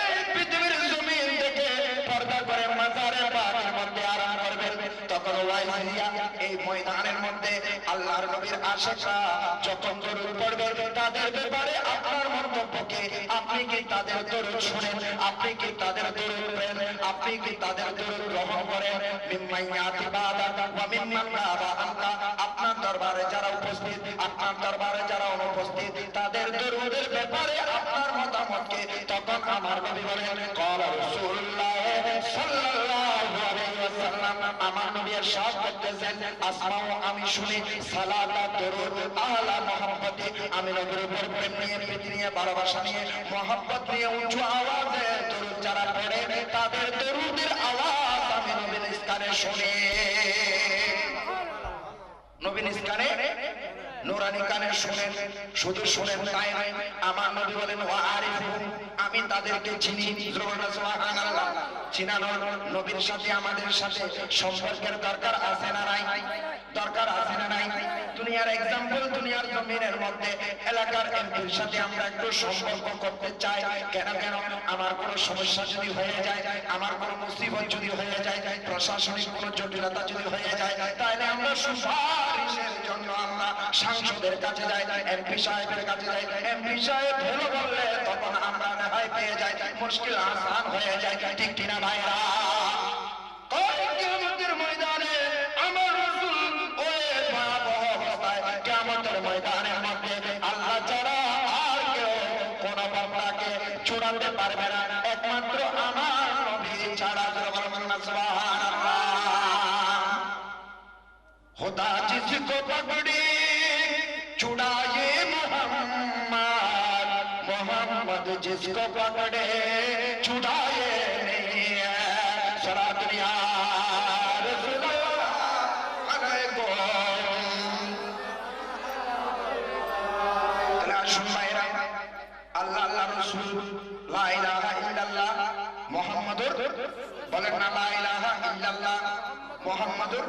এই পৃথিবীর জমিন থেকে পর্দা করে মাজারে পাকের মধ্যে আরাম করবেন, তখন ওয়াইজিয়া, এই ময়দানের মধ্যে আল্লাহর নবীর আশিকরা যখন দরুদ পড়বে, তাদের ব্যাপারে আপনার মন্তব্য কি? আপনি কি তাদের দরুদ শুনেন? আপনি কি তাদের দরুদ পড়েন? আপনি কি তাদের দরুদ গ্রহণ করেন? মিম্মান ইয়াতি বাদাত ওয়া মিম্মান গাবা আনতা, আপনার দরবারে যারা উপস্থিত, আপনার দরবারে যারা অনুপস্থিত, তাদের দরুদের ব্যাপারে আপনার মতামত কি? তখন আমার নবী বলেন, ক্বালা রাসূলুল্লাহ সাল্লাল্লাহু আলাইহি ওয়াসাল্লাম, আমার নবী ইরশাদ করতেছেন, আসমাউ, আমি শুনি, সালাতা দরুদ আলা মুহাম্মদি, আমি নবীর উপর প্রেম নিয়ে, প্রীতি নিয়ে, ভালোবাসা নিয়ে, মুহাব্বত নিয়ে উঁচু আওয়াজে দরুদ যারা পড়ে, তাদের দরুদের আওয়াজ আমি নবীর কানে শুনি। নবীর কানে, নূরানি কানে শুনেন, শুধু শুনেন তাই নয়, আমার নবী বলেন, ওয়া আরিফুহুম, আমি তাদেরকে চিনি। সুবহানাল্লাহ। চিনানোর নবীর সাথে আমাদের সাথে সম্পর্কের দরকার আছে না নাই? দরকার আছে না নাই? দুনিয়ার এক্সাম্পল, দুনিয়ার জমিনের মধ্যে এলাকার এমপির সাথে আমরা একটু সম্পর্ক করতে চাই। কেন আমার কোনো সমস্যা যদি হয়ে যায়, আমার কোনো মুসিবত যদি হয়ে যায়, প্রশাসনিক কোনো জটিলতা যদি হয়ে যায়, তাহলে আমরা সুপারিশের জন্য আমরা সাংসদের কাছে যাই, এমপি সাহেবের কাছে যাই। এমপি সাহেব ভালো বললে তখন আমরা রেহাই পেয়ে যাই, মুশকিল আসান হয়ে যায়, ঠিক কিনা ভাইরা? কিয়ামতের ময়দানে আমার রাসূল ওই ভয়াবহ অবস্থায়, কিয়ামতের ময়দানের মধ্যে আল্লাহ ছাড়া আর কেউ কোন বান্দাকে ছুড়াতে পারবে না, একমাত্র আমার নবী ছাড়া। সুবহানাল্লাহ। खुदा जिसको पकड़ी छुड़ाए मोहम्मद, मोहम्मद जिसको पकड़े छुड़ाए লা ইলাহা ইল্লাল্লাহ মুহাম্মাদুর, বলেন না লা ইলাহা ইল্লাল্লাহ মুহাম্মাদুর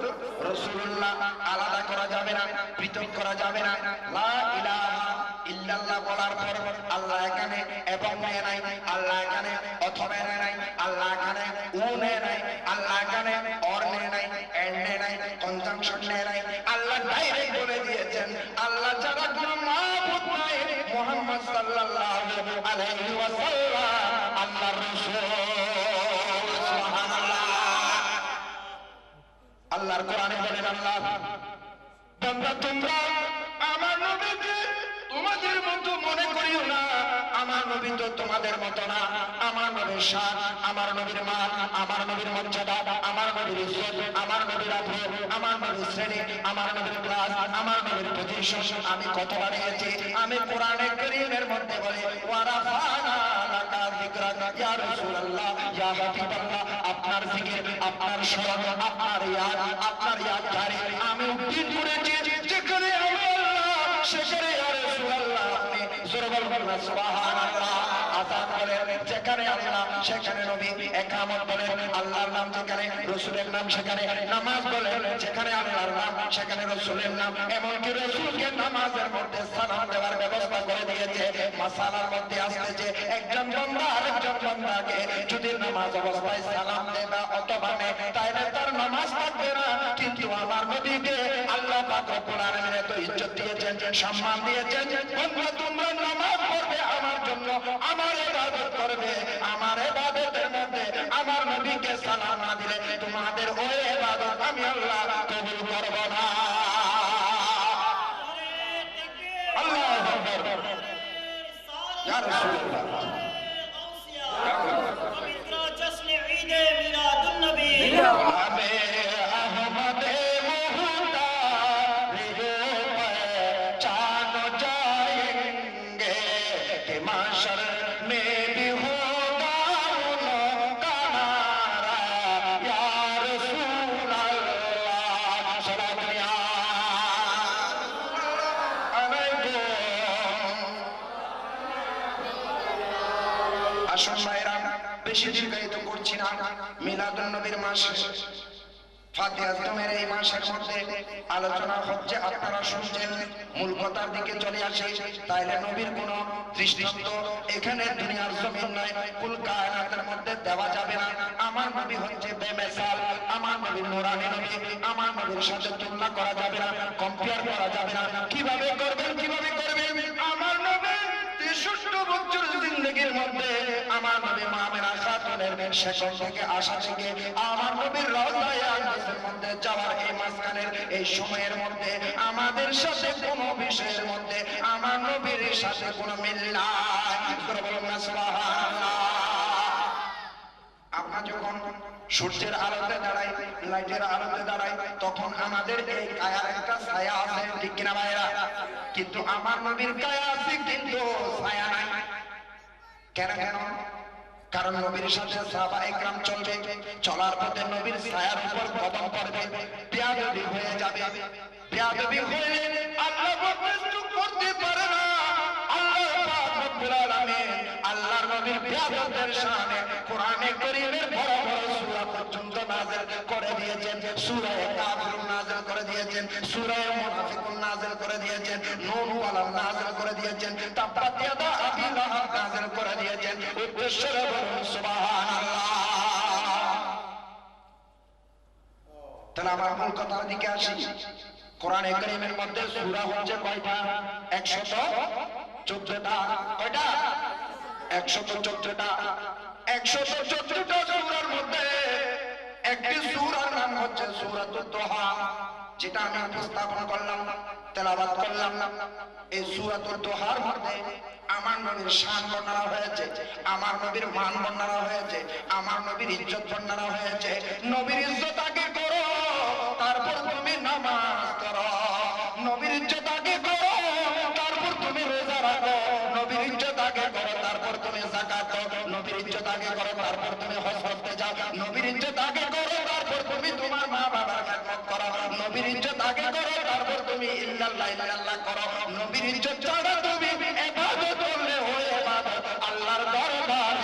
রাসূলুল্লাহ। আলাদা করা যাবে না, পৃথক করা যাবে না। লা ইলাহা ইল্লাল্লাহ বলার পর আল্লাহ এখানে এবং নেয় নাই, আল্লাহ এখানে অথবা নেয় নাই, আল্লাহ এখানে ও নেয় নাই, আল্লাহ এখানে অর নেয় নাই, এন্ড নেয় নাই, কনজাংশন নেয় নাই। আল্লাহ ডাইরেক্ট বলে দিয়েছেন আল্লাহ ছাড়া কোনো মাবুদ নাই, মুহাম্মদ সাল্লাল্লাহু আলাইহি ওয়াসাল্লাম আল্লাহর রাসূল। সুবহানাল্লাহ। আল্লাহর কোরআনে বলেন আল্লাহ, বান্দা তোমরা আমার নবীকে তোমাদের মতো মনে করিও না, আমার নবী তো তোমাদের মতো না। আমার নবীর শান, আমার নবীর মান, আমার নবীর মর্যাদা, আমার নবীর ইজ্জত, আমার নবীর আদর, আমার নবীর শ্রেণী, আমার নবীর ক্লাস, আমার নবীর পজিশন আমি কত বানিয়েছি। আমি কোরআনে কারীমের মধ্যে বলি ওয়া রাফা'না লাকা যিকরাক ইয়া রাসূলুল্লাহ ইয়া হাবিবাল্লাহ, আপনার জিকির, আপনার স্মরণ, আপনার ইয়াদ জারি আমি উদ্দিন করেছি। যেখানে আমি আল্লাহ সেখানে ইয়া রাসূলুল্লাহ আপনি জোরে বলবেন না সুবহানাল্লাহ। আযান বলেন যেখানে আল্লাহ সেখানে নবী, ইকামত বলেন আল্লাহর নাম যেখানে রাসূলের নাম সেখানে, নামাজ বলেন যেখানে আল্লাহর নাম সেখানে রাসূলের নাম। এমনকি রাসূলকে নামাজের মধ্যে সালাম দেওয়ার ব্যবস্থা করে দিয়েছে। মাসালার মধ্যে আসছে একজন বান্দা আরেকজন বান্দাকে যদি নামাজ অবস্থায় সালাম দেয় অথবা নেয় তাহলে তার নামাজ থাকবে না। কিন্তু আমার নবীকে আল্লাহ পাক রব্বুল আলামিন এত ইজ্জত দিয়েছেন, সম্মান দিয়েছেন। বান্দা তোমরা নামাজ পড়বে আমার জন্য, আমার ইবাদত করবে, আমার ইবাদতের মধ্যে আমার নবীকে সালাম না দিলে তোমাদের ওই ইবাদত আমি আল্লাহ কবুল করব না। আল্লাহু আকবার। ইয়া রাসূলুল্লাহ গোলামে আহমদে মুহতার पहचान जाएंगे कि माशर में भी होगा उनका नारा या रसूल अल्लाह सलाम अलैकुम। আসুন ভাইরা, বেশি দীর্ঘায়িত করছি না। মিলাদুন নবীর মাস, ফাতিহা তুমের এই মাসের মধ্যে আলোচনা হচ্ছে, আপনারা শুনছেন। মূল কথার দিকে চলে আসি। তাইলে নবীর কোন দৃষ্টান্ত এখানে দুনিয়ার জমিন নয়, কুল কায়নাতের মধ্যে দেওয়া যাবে না। আমার নবী হচ্ছে বেমিসাল, আমার নবী নূরানী নবী, আমার নবীর সাথে তুলনা করা যাবে না, কম্পেয়ার করা যাবে না। কিভাবে করবেন, কিভাবে করবেন? আমার নবী 63 বছর জিন্দেগির মধ্যে আমার নবী মা আমেনা খাতুনের সেখান থেকে আসা থেকে আমার নবীর রওজায়ে আকদাসের মধ্যে যাওয়ার এই মাঝখানের এই সময়ের মধ্যে আমাদের সাথে কোনো বিষয়ের মধ্যে আমার নবীর সাথে কোনো মিল নাই। বলুন না সুবহানাল্লাহ। আমরা যখন সূর্যের আলোতে দাঁড়াই, লাইটের আলোতে দাঁড়াই, তখন আমাদের এই গায়ের একটা ছায়া আছে, ঠিক কিনা ভাইরা? কিন্তু আমার নবীর গায়ে আছে কিন্তু ছায়া নাই। কেন কেন? কারণ নবীর সাথে সাহাবা একরাম চলবে, চলার পথে নবীর ছায়ার উপর কদম পড়বে, বেয়াদবি হয়ে যাবে। বেয়াদবি হয়ে আল্লাহ বরদাস্ত করতে পারে না। আল্লাহ পাক রব্বুল আলামিন আল্লাহর নবীর বেয়াদবদের শানে কোরআনে কারীমের বড় বড় সূরা পর্যন্ত নাযিল করে দিয়েছেন। সূরা কাফিরুন নাযিল করে দিয়েছেন, সূরা মুনাফিকুন নাযিল করে দিয়েছেন, নূর ওয়ালা নাযিল করে দিয়েছেন, তাব্বাত ইয়াদা আবি লাহাব নাযিল করে দিয়েছেন। উদ্দেশ্যে বলুন সুবহানাল্লাহ। তাহলে আমার মূল কথার দিকে আসি। কোরআনে কারীমের মধ্যে সূরা হচ্ছে কয়টা? 114টা। কয়টা? 114টা। 114টা সূরার মধ্যে একটি সূরার নাম হচ্ছে সূরাতুদ দুহা, যেটা আমি উপস্থাপন করলাম, তেলাওয়াত করলাম। এই সূরাতুদ দুহার মধ্যে আমার নবীর শান বর্ণনা হয়েছে, আমার নবীর মান বর্ণনা হয়েছে, আমার নবীর ইজ্জত বর্ণনা হয়েছে। নবীর ইজ্জত আগে করো, তারপর তুমি নামাজ করো। নবীর ইজ্জত আগে করো, তারপর তুমি রোজা রাখো। নবীর ইজ্জত আগে করো, তারপর তুমি যাকাত দাও। নবীর ইজ্জত আগে করো, তারপর তুমি হজ করতে যাও। নবীর ইজ্জত আগে করো, তারপর তুমি তোমার মা বাবার খেদমত করো। নবীর ইজ্জত আগে করো, তারপর তুমি ইল্লাল্লাহ ইল্লাল্লাহ করো। নবীর ইজ্জত ছাড়া তুমি ইবাদত করলে হয় ইবাদত আল্লাহর দরবারে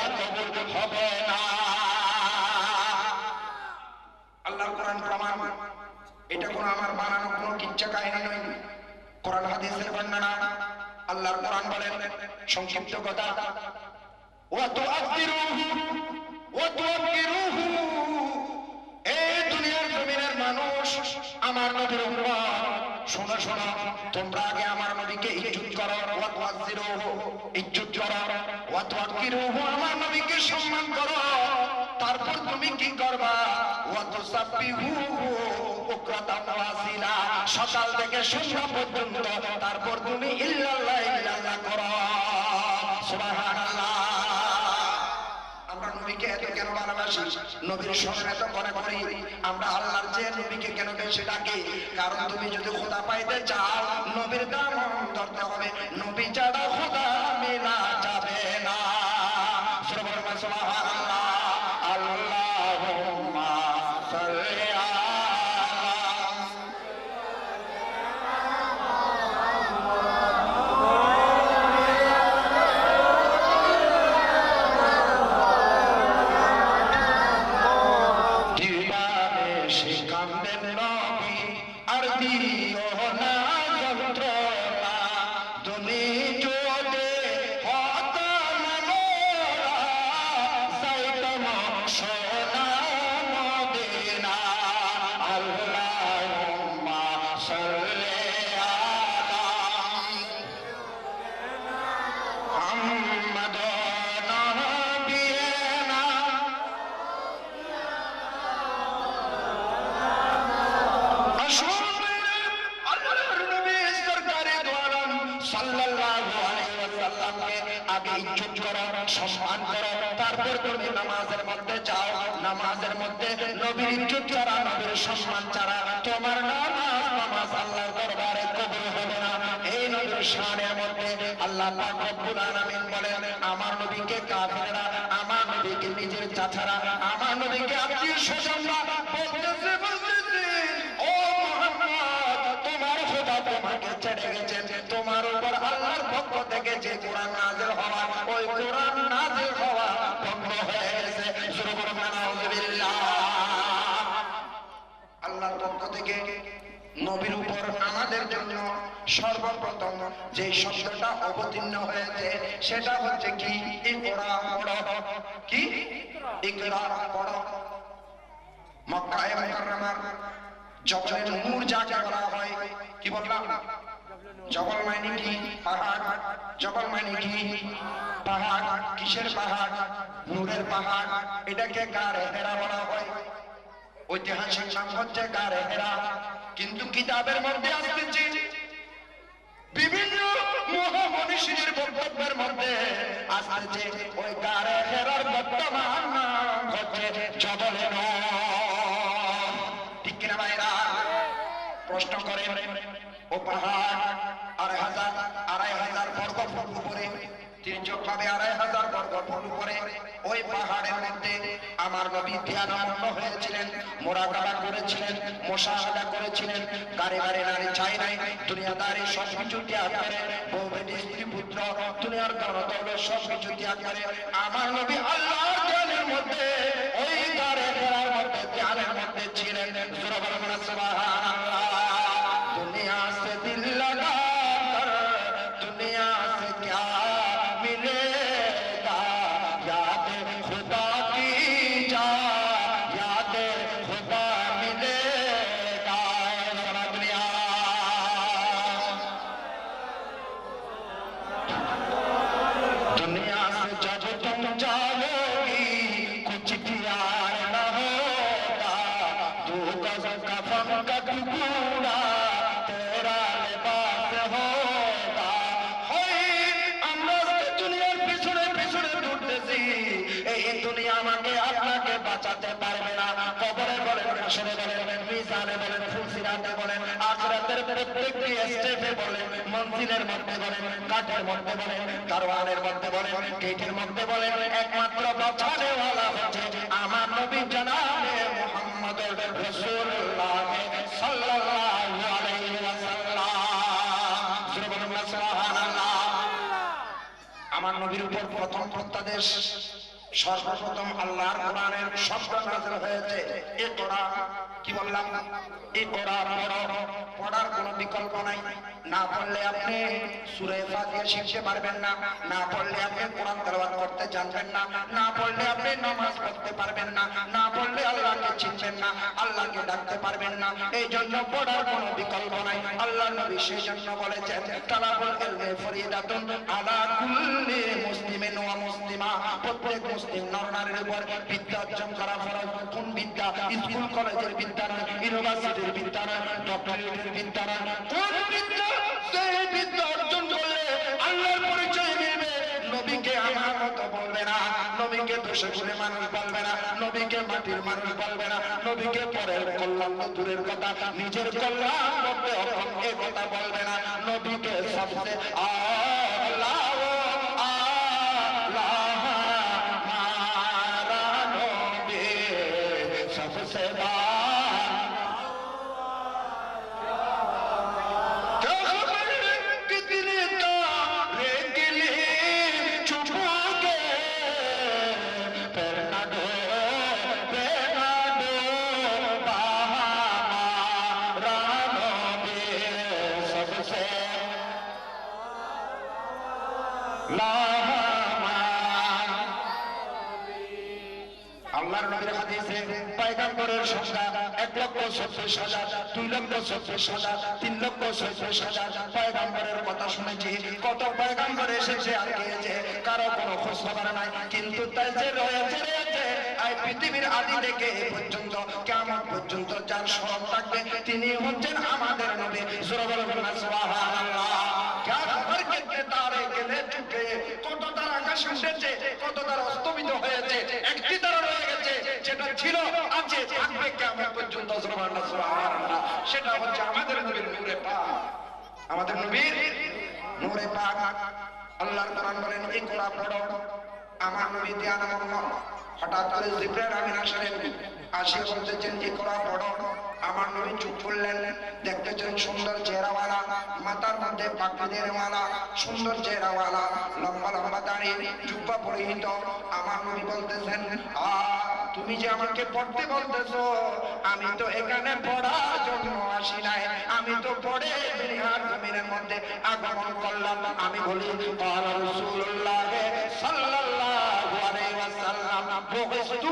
সংক্ষিপ্ত কথা, এই দুনিয়ার জমিনের মানুষ, আমার নবীর উম্মত, শোনো শোনো, তোমরা আগে আমার নবীকে ইজ্জত করো, ইজ্জত করো, আমার নবীকে সম্মান করো, তারপর তুমি কি করবা? সকাল থেকে সন্ধ্যা পর্যন্ত, তারপর তুমি ইল্লাল্লাহ ইল্লাল্লাহ করো। সুবহানাল্লাহ। আমরা নবীকে এত কেন ভালোবাসি? নবীর স্মরণ এত করে করি আমরা? আল্লাহর যে নবীকে কেন বেশি ডাকি? কারণ তুমি যদি খোদা পাইতে চাও, নবীর দাম ধরতে হবে। নবী ছাড়া খোদা মেলা যাবে না। সুবহানাল্লাহ। আল্লাহুম্মা সাল্লি সম্মান করো, তারপর তুমি নামাজের মধ্যে যাও। নামাজের মধ্যে নবীর ইজ্জত ছাড়া, নবীর সম্মান ছাড়া তোমার নামাজ আল্লাহর দরবারে কবুল হবে না। এই নবীর শানের মধ্যে আল্লাহ পাক রব্বুল আলামিন বলেন, আমার নবীকে কাফেররা, আমার নবীকে নিজের চাচারা, আমার নবীকে আত্মীয় স্বজনরা বলতেছে, ও মুহাম্মদ, তোমার খোদা তোমাকে ছেড়ে গেছে, তোমার উপর আল্লাহর পক্ষ থেকে যে কোরআন নাযিল হওয়া, ওই কোরআন নাযিল হওয়া বন্ধ হয়ে গেছে। সুবহানাল্লাহ। আল্লাহর পক্ষ থেকে নবীর উপর আমাদের জন্য সর্বপ্রথম যে শব্দটা অবতীর্ণ হয়েছে সেটা হচ্ছে কি? ইকরা পড়ো। কি? ইকরা পড়ো। মক্কায়ে মুকাররমার জবলে নূর যাকে বলা হয়, কি বললাম? জবল মানে কি? পাহাড়। জবল মানে কি? পাহাড়। কিসের পাহাড়? নূরের পাহাড়। এটাকে গারে হেরা বলা হয়। ঐতিহাসিক নাম হচ্ছে গারে হেরা। কিন্তু কিতাবের মধ্যে আসছে, বিভিন্ন মহামনীষীর বক্তব্যের মধ্যে আসছে, ওই গারে হেরার বর্তমান নাম হচ্ছে জবলে নূর। ঠিক কিনা ভাইরা? প্রশ্ন করেন, ও পাহাড় ২,৫০০ বর্গ ফুট উপরে, তির্যকভাবে ২,৫০০ বর্গ ফুট উপরে, ওই পাহাড়ের মধ্যে আমার নবী ধ্যানমগ্ন হয়েছিলেন, মুরাকাবা করেছিলেন, মুশাহাদা করেছিলেন। গাড়ি গাড়ি নারী চাই নাই, দুনিয়াদারি সবকিছু ত্যাগ করে, বউ বেটি স্ত্রী পুত্র দুনিয়ার গণতন্ত্র সবকিছু ত্যাগ করে আমার নবী আল্লাহর ধ্যানের মধ্যে, ওই গাড়ি ঘোড়ার মধ্যে ধ্যানের মধ্যে ছিলেন। সুবহানাল্লাহ। दुनिया से दिल लगा कर दुनिया से क्या मिलेगा, याद खुदा की जा, याद खुदा मिलेगा। सारा दुनिया दुनिया से जब तुम जाओगी कुछ प्यार न होगा, दो गज कफन का टुकड़ा तेरा लिबास होगा। আমরা দুনিয়ার পিছনে পিছনে দৌড়তেছি, এই দুনিয়া আমাকে আপনাকে বাঁচাতে পারবে না। কবরে বলেন, হাসরে বলেন, মিজানে বলেন, ফুলসিরাতে বলেন, আখিরাতের প্রত্যেকটি স্টেপে বলেন, মঞ্জিলের মধ্যে বলেন, কাঠের মধ্যে বলেন, দারওয়ানের মধ্যে বলেন, গেটের মধ্যে বলেন, একমাত্র বাঁচানেওয়ালা হচ্ছে আমার নবী জনাবে মুহাম্মদুর রাসূলুল্লাহ সাল্লাল্লাহু আলাইহি ওয়াসাল্লাম। সুবহানাল্লাহ। আমার নবীর উপর প্রথম প্রত্যাদেশ, সর্বপ্রথম আল্লাহর কোরআনের শব্দ নাযিল হয়েছে ইকরা। কি বললাম? ইকরা পড়ো, পড়ার কোনো বিকল্প নাই। না পড়লে আপনি সূরা ফাতিহা শিখতে পারবেন না, না পড়লে আপনি কোরআন তেলাওয়াত করতে জানবেন না, না পড়লে আপনি নামাজ পড়তে পারবেন না, না পড়লে আল্লাহকে চিনবেন না, আল্লাহকে ডাকতে পারবেন না। এই জন্য পড়ার কোনো বিকল্প নাই। আল্লাহর নবী সেই জন্য বলেছেন তালাবুল ইলমি ফরিদাতুন আলা কুল্লি মুসলিমিন ওয়া মুসলিমা, প্রত্যেক মুসলিম নর-নারীর উপর বিদ্যা অর্জন করা ফরজ। কোন বিদ্যা? স্কুল কলেজের বিদ্যা নয়, ইউনিভার্সিটির বিদ্যা নয়, ডক্টরেটের বিদ্যা নয়। কোন বিদ্যা? সেই বিদ্যা অর্জন করলে আল্লাহর পরিচয় মিলবে। নবীকে আমার মতো বলবে না, নবীকে দোষে করে মানুষ বলবে না, নবীকে মাটির মানুষ বলবে না, নবীকে পরের কল্যাণ তো দূরের কথা, নিজের কল্যাণ করতে অক্ষম এ কথা বলবে না। নবীকে সবচেয়ে আল্লাহ আল্লাহর নবীর হাদিসে পয়গম্বরের সংখ্যা 1,40,000, 2,36,000, 3,36,000 পয়গম্বরের কথা শুনেছি। কত পয়গম্বর এসেছে আর গিয়েছে, কারো কোনো খোঁজ খবর নাই। কিন্তু তাই যে রয়েছে এই পৃথিবীর আদি থেকে এই পর্যন্ত কিয়ামত পর্যন্ত যার স্মরণ থাকবে তিনি হচ্ছেন আমাদের নবী। জোরে বলুন না সুবহানাল্লাহ। কত তারা আকাশে উঠেছে, কত তারা অস্তমিত হয়েছে, একটি তারা রয়ে গেছে যেটা ছিল, আছে, থাকবে কিয়ামত পর্যন্ত। সুবহানাল্লাহ। সেটা হচ্ছে আমাদের নবীর নূরে পাক, আমাদের নবীর নূরে পাক। আল্লাহর কোরআন বলেন ইকরা পড়ো। আমার নবী ধ্যানমগ্ন, হঠাৎ করে জিবরাইল আমিন আসলেন, আসিয়ে বলতেছেন ইকরা পড়ো। আমার নবী চুপ করলেন। দেখতেছেন সুন্দর চেহারাওয়ালা, মাথার মধ্যে পাখিদের মালা, সুন্দর চেহারাওয়ালা, লম্বা লম্বা দাড়ি, জুব্বা পরিহিত। আমার নবী বলতেছেন তুমি যে আমাকে পড়তে বলতেছো, আমি তো এখানে পড়ার জন্য আসি নাই, আমি তো পড়ে দুনিয়ার জমিনের মধ্যে আগমন করলাম। আমি বলি ক্বালা রাসূলুল্লাহ সাল্লাল্লাহু আলাইহি ওয়াসাল্লাম বুইস্তু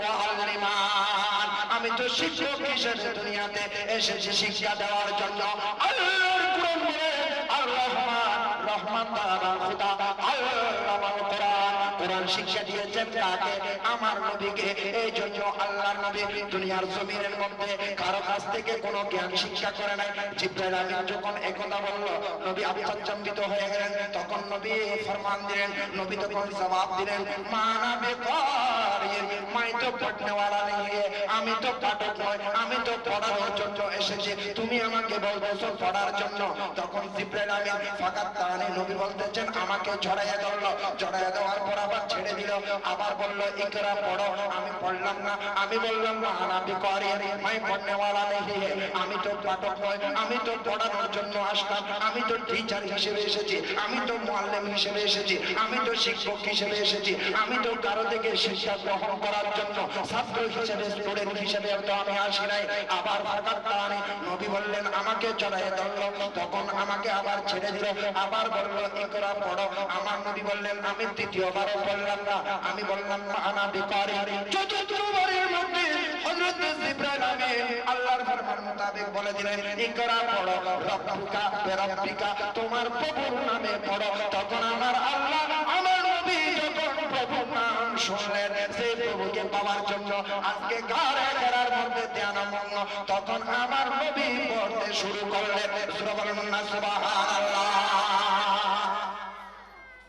মুআল্লিমান, আমি তো শিক্ষক হিসেবে দুনিয়াতে এসেছি শিক্ষা দেওয়ার জন্য। আল্লাহর কোরআন বলে আর রহমান, রহমান তাআলা খোদা আল্লামাল কোরআন, কোরআন শিক্ষা দিয়েছেন কাকে? আমার নবীকে। এই জন্য আল্লাহর নবী দুনিয়ার জমিনের মধ্যে কারো কাছ থেকে কোনো জ্ঞান শিক্ষা করে নাই। জিবরাইল আমিন যখন একথা বলল, নবী আশ্চর্যান্বিত হয়ে গেলেন। তখন নবী ফরমান দিলেন, নবী তখন জবাব দিলেন মা নবী কারির, মাই তো পড়নে वाला नहीं है, আমি তো পাঠক নই, আমি তো পড়ানোর জন্য এসেছি, তুমি আমাকে বলছো পড়ার জন্য। তখন জিবরাইল আমিন ফাকাত তাআনি নবী বলতেছেন আমাকে জড়াইয়া ধরলো, জড়াইয়া দেওয়ার পর আবার ছেড়ে দিল, আবার বলল ইকরা পড়ো। আমি পড়লাম না, আমি বললাম মা নবী কারির, মাই পড়নে वाला नहीं है, আমি তো পাঠক নই, আমি তো পড়ানোর জন্য আসলাম, আমি তো টিচার হিসেবে এসেছি, আমি তো মুআল্লিম হিসেবে এসেছি, আমি তো শিক্ষক হিসেবে এসেছি, আমি তো কারো থেকে শিক্ষা গ্রহণ করার জন্য ছাত্র হিসেবে, স্টুডেন্ট হিসেবে তো আমি আসি নাই। আবার ফাকাত তাআনি নবী বললেন আমাকে জড়াইয়া ধরলো, তখন আমাকে আবার ছেড়ে দিল, আবার বলল ইকরা পড়ো। আমার নবী বললেন আমি তৃতীয়বারও পড়লাম না, আমি বললাম মা নবী কারির। চতুর্থবারের মধ্যে হযরত জিবরাইল আমিন আল্লাহর ফরমান মোতাবেক বলে দিলেন ইকরা পড়ো, রব্বুকা বিরাব্বিকা, তোমার প্রভুর নামে পড়ো। তখন আমার আল্লাহ, আমার নবী যখন প্রভুর নাম শুনলেন, সেই প্রভুকে পাওয়ার জন্য আজকে ঘরে ঘরের মধ্যে ধ্যানমগ্ন, তখন আমার নবী পড়তে শুরু করলেন। সুবহানাল্লাহ সুবহানাল্লাহ।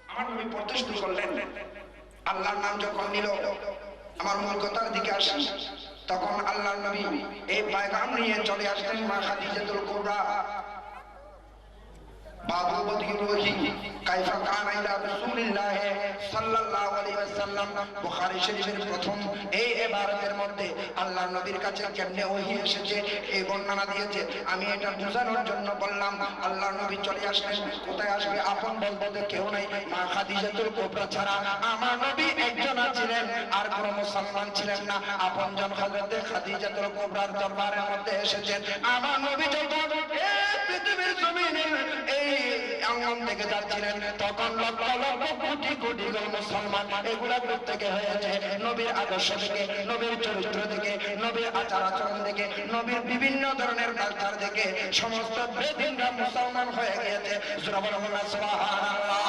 আমার নবী পড়তে শুরু করলেন। আল্লাহর নাম যখন নিল, আমার মূল কথার দিকে আসেন, তখন আল্লাহর নবী এই পয়গাম নিয়ে চলে আসলেন মা খাদিজাতুল কুবরা। বাবুবতী রোহি কাইফা কানা ইলা রাসূলিল্লাহ সাল্লাল্লাহু আলাইহি ওয়াসাল্লাম, বুখারী শরীফের প্রথম এই ইবারতের মধ্যে আল্লাহর নবীর কাছে কেমনে ওহী এসেছে এই বর্ণনা দিয়েছে। আমি এটা বোঝানোর জন্য বললাম আল্লাহর নবী চলে আসলেন। কোথায় আসবে? আপন বলতে কেউ নাই, মা খাদিজাতুল কুবরা ছাড়া আমার নবী একজন ছিলেন, আর কোন মুসলমান ছিলেন না। আপনজন হযরত খাদিজাতুল কুবরার দরবারের মধ্যে এসেছেন। আমার নবী যখন এই পৃথিবীর জমিনে এই আঙ্গন থেকে যাচ্ছিলেন, তখন লক্ষ লক্ষ কোটি কোটি মুসলমান এগুলা থেকে হয়েছে নবীর আদর্শ থেকে, নবীর চরিত্র থেকে, নবীর আচার আচরণ থেকে, নবীর বিভিন্ন ধরনের কালচার থেকে সমস্ত বেদিনরা মুসলমান হয়ে গিয়েছে। সূরা বলুন সুবহানাল্লাহ।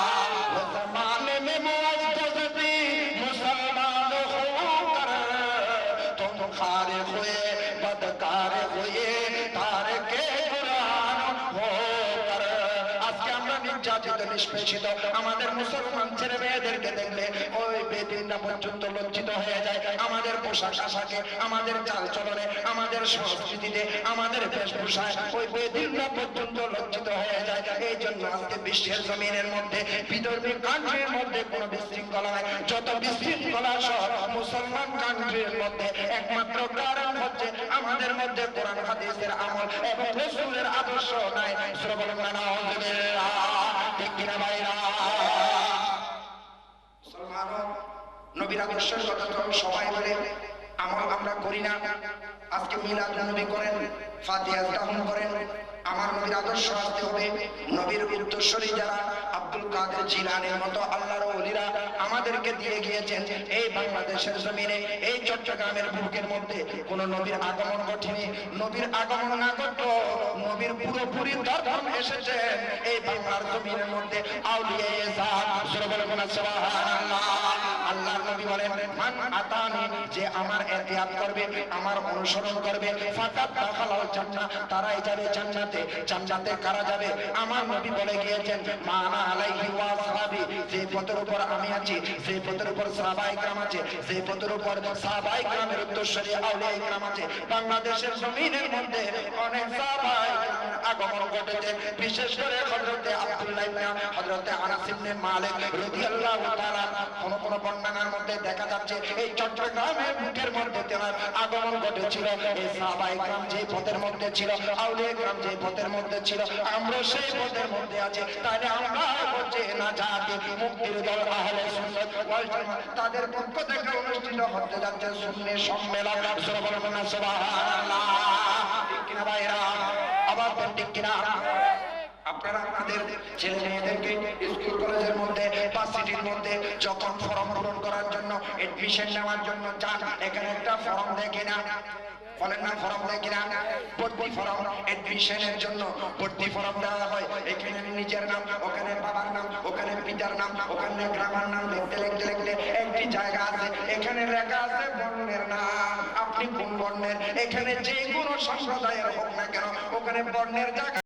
মুসলমানে মে মুআজ্জাতি মুসলমান হোকর তুম খারে হুয়ে বদকার হুয়ে তারকে কুরআন হোকর। আজকে আমরা নির্যাতিত নিষ্পেষিত আমাদের মুসলমান ছেলে মেয়েদেরকে দেখলে ওই বেদিনরা পর্যন্ত লজ্জিত হয়ে যায়। আমাদের পোশাক আশাকে, আমাদের চাল চলনে, আমাদের সংস্কৃতিতে, আমাদের বেশভূষায় ওই বেদিনরা পর্যন্ত লজ্জিত হয়ে যায়। এই জন্য আজকে বিশ্বের জমিনের মধ্যে বিধর্মী কান্ট্রির মধ্যে কোনো বিশৃঙ্খলা নাই। যত বিশৃঙ্খলা সব মুসলমান কান্ট্রির মধ্যে একমাত্র কারণ হচ্ছে আমাদের মধ্যে কোরআন হাদিসের আমল এবং রাসূলের আদর্শ নাই। সূরা বলুন নাউযুবিল্লাহ। ঠিক কিনা ভাইরা? মুসলমান নবীর আদর্শের কথা তো সবাই বলে, আমল আমরা করি না। আজকে মিলাদ নবী করেন, ফাতিহা গ্রহণ করেন। আমার নবীর আদর্শ আসতে হবে। নবীর উত্তরসূরি যারা আব্দুল কাদের জিলানীর মতো আল্লাহর ওলিরা আমাদেরকে দিয়ে গিয়েছেন, এই বাংলাদেশের জমিনে, এই চট্টগ্রামের বুকের মধ্যে কোন নবীর আগমন ঘটেনি। নবীর আগমন না ঘটলো, নবীর পুরোপুরি দর্শন এসেছে এই বাংলার জমিনের মধ্যে। আউলিয়া ইসলাম জোরে বলুন সুবহানাল্লাহ। আল্লাহর নবী বলেন, মান আতানি, যে আমার ইতিয়াদ করবে, আমার অনুসরণ করবে, ফাকাত দাখালাল জান্নাহ, তারাই যাবে জান্নাতে। জান্নাতে কারা যাবে? আমার নবী বলে গিয়েছেন, মানা আলাইহি ওয়া সাহাবী, যে পথের উপর আমি আছি, যে পথের উপর সাহাবায়ে کرام আছে, যে পথের উপর সাহাবায়ে کرامের উত্তরসূরি আউলিয়া کرام আছে। বাংলাদেশের জমিনের মধ্যে অনেক সাহাবায়ে کرامের আগমন ঘটেছে। বিশেষ করে হযরত আব্দুল্লাহ ইবনে হযরত আনাস ইবনে মালিক রাদিয়াল্লাহু তাআলা কোন কোন বর্ণনার মধ্যে দেখা যাচ্ছে এই চট্টগ্রামের বুকের মধ্যে তার আগমন ঘটেছিল। এই সাহাবায়ে کرام যে পথের মধ্যে ছিল, আউলিয়া کرام যে পথের মধ্যে ছিল, আমরা সেই পথের মধ্যে আছি। তাহলে আমরা হচ্ছে না জাতি মুক্তির দল আহলে সুন্নাত ওয়াল জামাত, তাদের পক্ষ থেকে অনুষ্ঠিত হতে যাচ্ছে সুন্নি সম্মেলন। সূরা বলুন না সুবহানাল্লাহ। ঠিক কিনা ভাইরা? আবার ঠিক কিনা? আপনারা আপনাদের ছেলে মেয়েদেরকে স্কুল কলেজের মধ্যে বা সিটির মধ্যে যখন ফর্ম পূরণ করার জন্য, এডমিশন নেওয়ার জন্য যান, এখানে একটা ফর্ম দেয় কিনা? বলেন না, ফর্ম দেয় কিনা? ভর্তি ফর্ম, এডমিশনের জন্য ভর্তি ফর্ম দেওয়া হয়। এখানে নিজের নাম, ওখানে বাবার নাম, ওখানে পিতার নাম, ওখানে গ্রামের নাম লিখতে লিখতে লিখতে একটি জায়গা আছে, এখানে লেখা আছে বর্ণের নাম। আপনি কোন বর্ণের? এখানে যে কোনো সম্প্রদায়ের হোক না কেন, ওখানে বর্ণের জায়গা